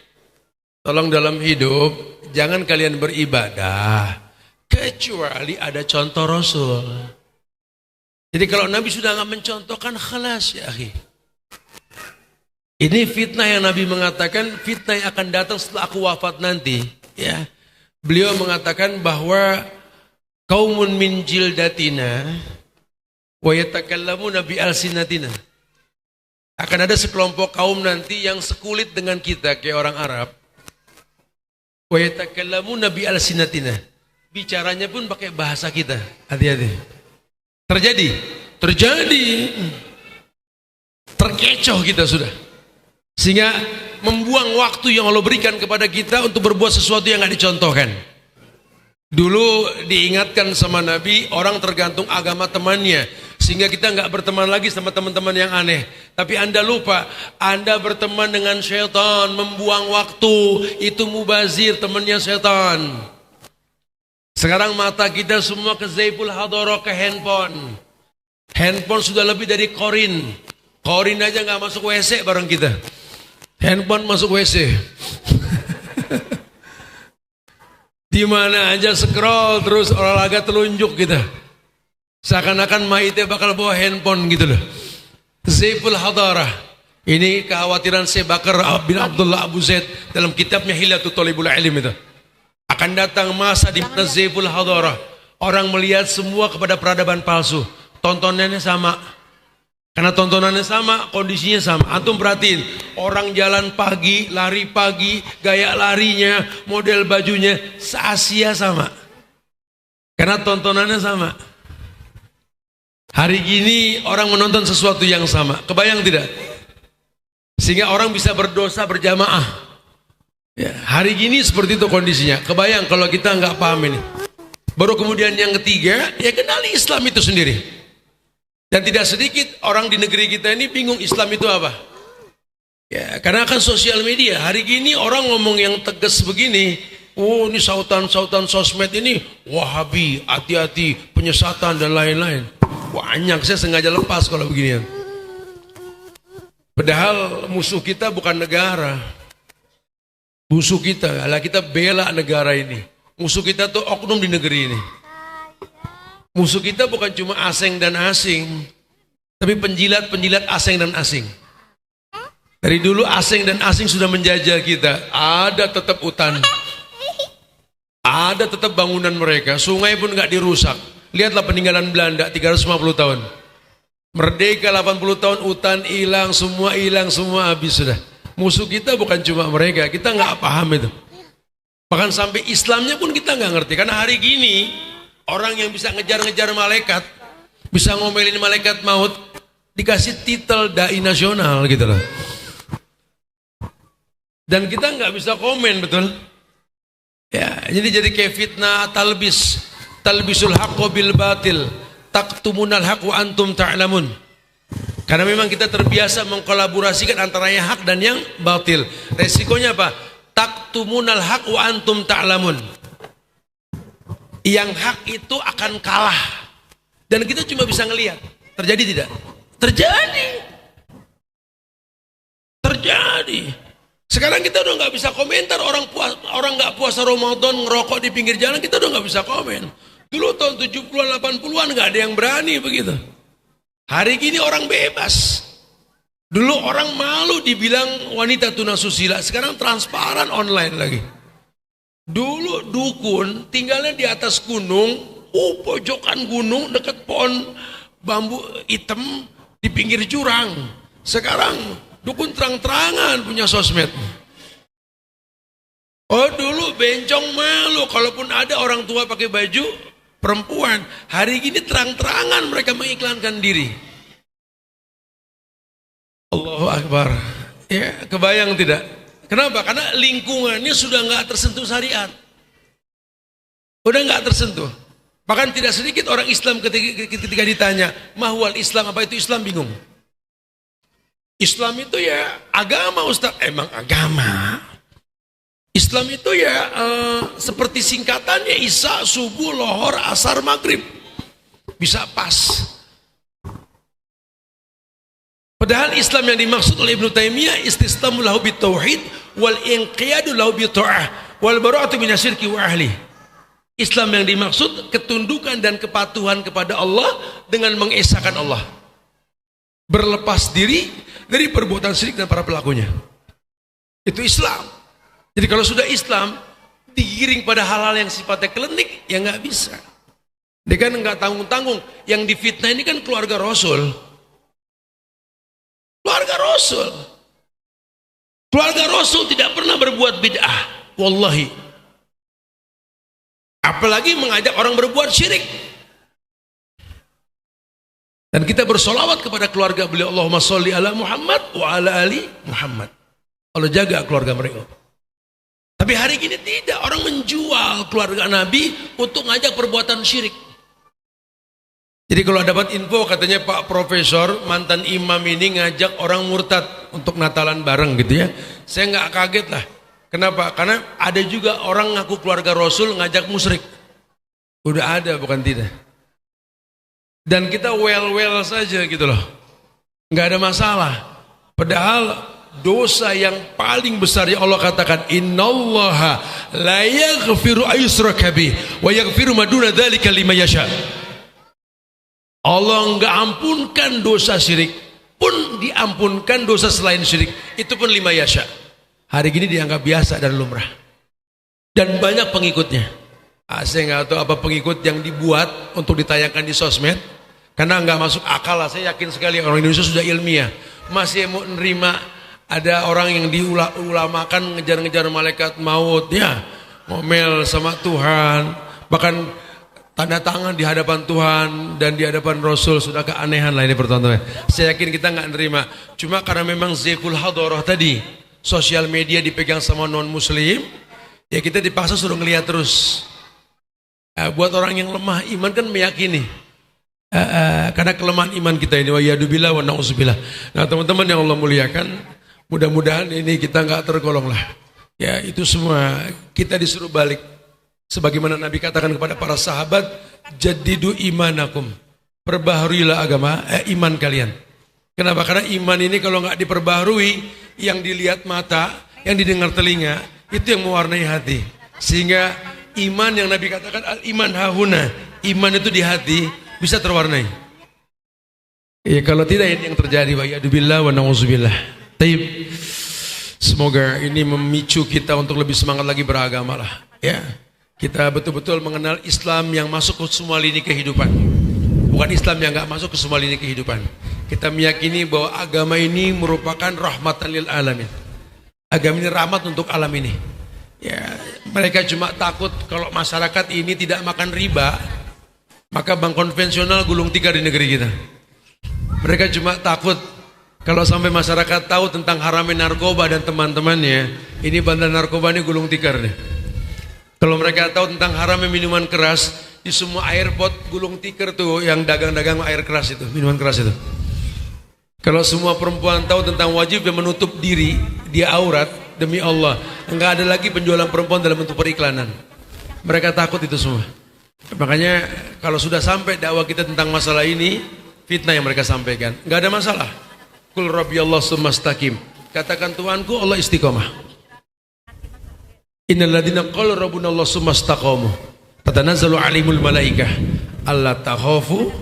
Tolong dalam hidup jangan kalian beribadah kecuali ada contoh Rasul. Jadi kalau Nabi sudah nggak mencontohkan, khalas ya akhi. Ini fitnah yang Nabi mengatakan, fitnah yang akan datang setelah aku wafat nanti. Ya, beliau mengatakan bahwa kaumun min jildatina wa yatakallamuna bi alsinatina. Akan ada sekelompok kaum nanti yang sekulit dengan kita kayak orang Arab. Wa yatakallamuna bi alsinatina. Bicaranya pun pakai bahasa kita. Hati-hati. Terjadi. Terkecoh kita sudah. Sehingga membuang waktu yang Allah berikan kepada kita untuk berbuat sesuatu yang gak dicontohkan. Dulu diingatkan sama Nabi, orang tergantung agama temannya. Sehingga kita gak berteman lagi sama teman-teman yang aneh. Tapi Anda lupa, Anda berteman dengan syaitan, membuang waktu. Itu mubazir, temannya syaitan. Sekarang mata kita semua ke Zaiful Hadara, ke handphone. Handphone sudah lebih dari korin. Korin aja gak masuk WC bareng kita. Handphone masuk WC. Di mana aja scroll terus, olahraga telunjuk kita. Seakan-akan mayitnya bakal bawa handphone gitu loh. Zaiful Hadarah. Ini kekhawatiran Syekh Bakar bin Abdullah Abu Zaid dalam kitabnya Hilyatul Thalibul Ilm itu. Akan datang masa di mana Zaiful Hadarah, orang melihat semua kepada peradaban palsu. Tontonannya sama. Karena tontonannya sama, kondisinya sama. Antum perhatiin, orang jalan pagi, lari pagi, gaya larinya, model bajunya, se-Asia sama. Karena tontonannya sama. Hari gini orang menonton sesuatu yang sama. Kebayang tidak? Sehingga orang bisa berdosa berjamaah. Ya, hari gini seperti itu kondisinya. Kebayang kalau kita nggak paham ini. Baru kemudian yang ketiga, ya kenali Islam itu sendiri. Dan tidak sedikit orang di negeri kita ini bingung Islam itu apa. Ya, karena kan sosial media. Hari gini orang ngomong yang tegas begini, oh ini sautan-sautan sosmed ini Wahabi, hati-hati, penyesatan dan lain-lain. Banyak, saya sengaja lepas kalau beginian. Padahal musuh kita bukan negara. Musuh kita, lah kita bela negara ini. Musuh kita tuh oknum di negeri ini. Musuh kita bukan cuma asing dan asing, tapi penjilat-penjilat asing dan asing. Dari dulu asing dan asing sudah menjajah kita. Ada tetap hutan, ada tetap bangunan mereka. Sungai pun nggak dirusak. Lihatlah peninggalan Belanda 350 tahun. Merdeka 80 tahun, hutan hilang, semua habis sudah. Musuh kita bukan cuma mereka, kita nggak paham itu. Bahkan sampai Islamnya pun kita nggak ngerti. Karena hari gini orang yang bisa ngejar-ngejar malaikat, bisa ngomelin malaikat maut, dikasih titel dai nasional gitu loh. Dan kita nggak bisa komen, betul? Ya, jadi kayak fitnah talbisul haqqo bil batil, taktumunal haqq wa antum ta'lamun. Karena memang kita terbiasa mengkolaborasikan antara yang hak dan yang batil. Resikonya apa? Taktumunal haqq wa antum ta'lamun. Yang hak itu akan kalah. Dan kita cuma bisa ngelihat. Terjadi tidak? Terjadi. Sekarang kita udah nggak bisa komentar orang nggak puasa Ramadan ngerokok di pinggir jalan, kita udah nggak bisa komen. Dulu tahun 70-an 80-an nggak ada yang berani begitu. Hari gini orang bebas. Dulu orang malu dibilang wanita tunasusila, sekarang transparan online lagi. Dulu dukun tinggalnya di atas gunung, pojokan gunung dekat pohon bambu hitam di pinggir jurang. Sekarang dukun terang-terangan punya sosmed. Oh dulu bencong malu, kalaupun ada orang tua pakai baju perempuan. Hari gini terang-terangan mereka mengiklankan diri. Allahu Akbar. Ya, kebayang tidak? Kenapa? Karena lingkungannya sudah nggak tersentuh syariat. Udah nggak tersentuh. Bahkan tidak sedikit orang Islam ketika ditanya, mahwal Islam, apa itu Islam, bingung. Islam itu ya agama, Ustaz. Emang agama. Islam itu ya seperti singkatannya Isya, subuh, lohor, asar, maghrib. Bisa pas. Padahal Islam yang dimaksud oleh Ibnu Taimiyah istislamu lahu bitauhid wal inqiyadu lahu bita'ah wal bara'atu minasyirki wa ahli. Islam yang dimaksud ketundukan dan kepatuhan kepada Allah dengan mengesahkan Allah. Berlepas diri dari perbuatan syirik dan para pelakunya. Itu Islam. Jadi kalau sudah Islam digiring pada hal-hal yang sifatnya klinik, ya nggak bisa. Dia kan nggak tanggung-tanggung. Yang difitnah ini kan keluarga Rasul. Keluarga Rasul. Keluarga Rasul tidak pernah berbuat bid'ah. Wallahi. Apalagi mengajak orang berbuat syirik. Dan kita bersolawat kepada keluarga beliau. Allahumma sholli ala Muhammad wa ala ali Muhammad. Allah jaga keluarga mereka. Tapi hari ini tidak. Orang menjual keluarga Nabi untuk ngajak perbuatan syirik. Jadi kalau dapat info katanya Pak Profesor mantan imam ini ngajak orang murtad untuk Natalan bareng gitu ya. Saya nggak kaget lah. Kenapa? Karena ada juga orang ngaku keluarga Rasul ngajak musyrik. Udah ada, bukan tidak. Dan kita well saja gitu loh. Nggak ada masalah. Padahal dosa yang paling besar yang Allah katakan, innallaha la yaghfiru ayyushraka bihi wa yaghfiru ma duna dzalika liman yasha. Allah enggak ampunkan dosa syirik, pun diampunkan dosa selain syirik, itu pun lima yasha. Hari gini dianggap biasa dan lumrah. Dan banyak pengikutnya. Saya nggak tahu apa pengikut yang dibuat untuk ditayangkan di sosmed, karena nggak masuk akal lah. Saya yakin sekali orang Indonesia sudah ilmiah, masih mau nerima ada orang yang diulamakan ngejar-ngejar malaikat maut, ya, ngomel sama Tuhan, bahkan tanda tangan di hadapan Tuhan dan di hadapan Rasul. Sudah keanehan lah ini pertontonan. Saya yakin kita nggak nerima. Cuma karena memang Zeful Hadoroh tadi, sosial media dipegang sama non muslim, ya kita dipaksa suruh ngeliat terus. Buat orang yang lemah iman kan meyakini. Karena kelemahan iman kita ini, wa yadubillah wa na'udzubillah. Nah teman-teman yang Allah muliakan, mudah-mudahan ini kita nggak tergolong lah. Ya itu semua kita disuruh balik. Sebagaimana Nabi katakan kepada para sahabat, jadidu imanakum, perbaharuilah iman kalian. Kenapa? Karena iman ini kalau nggak diperbaharui, yang dilihat mata, yang didengar telinga, itu yang mewarnai hati. Sehingga iman yang Nabi katakan al-iman hahuna, iman itu di hati bisa terwarnai. Ya kalau tidak ini yang terjadi, wa yadubillah wa na'udzubillah. Taib. Semoga ini memicu kita untuk lebih semangat lagi beragama lah. Ya, kita betul-betul mengenal Islam yang masuk ke semua lini kehidupan. Bukan Islam yang nggak masuk ke semua lini kehidupan. Kita meyakini bahwa agama ini merupakan rahmatan lil alamin. Agama ini rahmat untuk alam ini. Ya, mereka cuma takut kalau masyarakat ini tidak makan riba, maka bank konvensional gulung tikar di negeri kita. Mereka cuma takut kalau sampai masyarakat tahu tentang haramnya narkoba dan teman-temannya, ini bandar narkoba ini gulung tikar nih. Kalau mereka tahu tentang haramnya minuman keras, di semua airport gulung tikar tuh yang dagang-dagang air keras itu, minuman keras itu. Kalau semua perempuan tahu tentang wajib yang menutup diri, dia aurat, demi Allah, enggak ada lagi penjualan perempuan dalam bentuk periklanan. Mereka takut itu semua. Makanya kalau sudah sampai dakwah kita tentang masalah ini, fitnah yang mereka sampaikan, enggak ada masalah. Qul rabbiyallahu tsumastaqim. Katakan Tuhanku Allah istiqomah. Innal ladzina qalu rabbuna Allah tsumastaqamu tatanazzalu alaihimul malaikah alla takhafu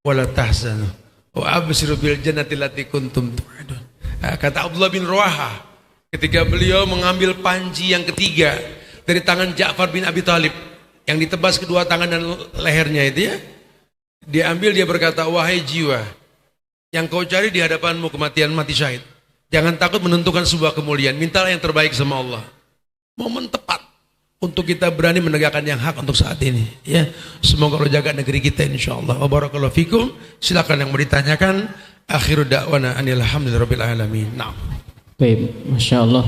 wa la tahzanu wa abshiru bil jannati allati kuntum tu'adun. Kata Abdullah bin Rawaha ketika beliau mengambil panji yang ketiga dari tangan Ja'far bin Abi Thalib yang ditebas kedua tangan dan lehernya itu ya, dia ambil, dia berkata, wahai jiwa yang kau cari di hadapanmu kematian, mati syahid, jangan takut menentukan sebuah kemuliaan, mintalah yang terbaik sama Allah. Momen tepat untuk kita berani menegakkan yang hak untuk saat ini ya. Semoga Allah jaga negeri kita insyaallah. Wa barakallahu fikum. Silakan yang mau ditanyakan. Akhiru da'wana anil hamdulillahirabbil alamin. Nah. Baik, Masya Allah.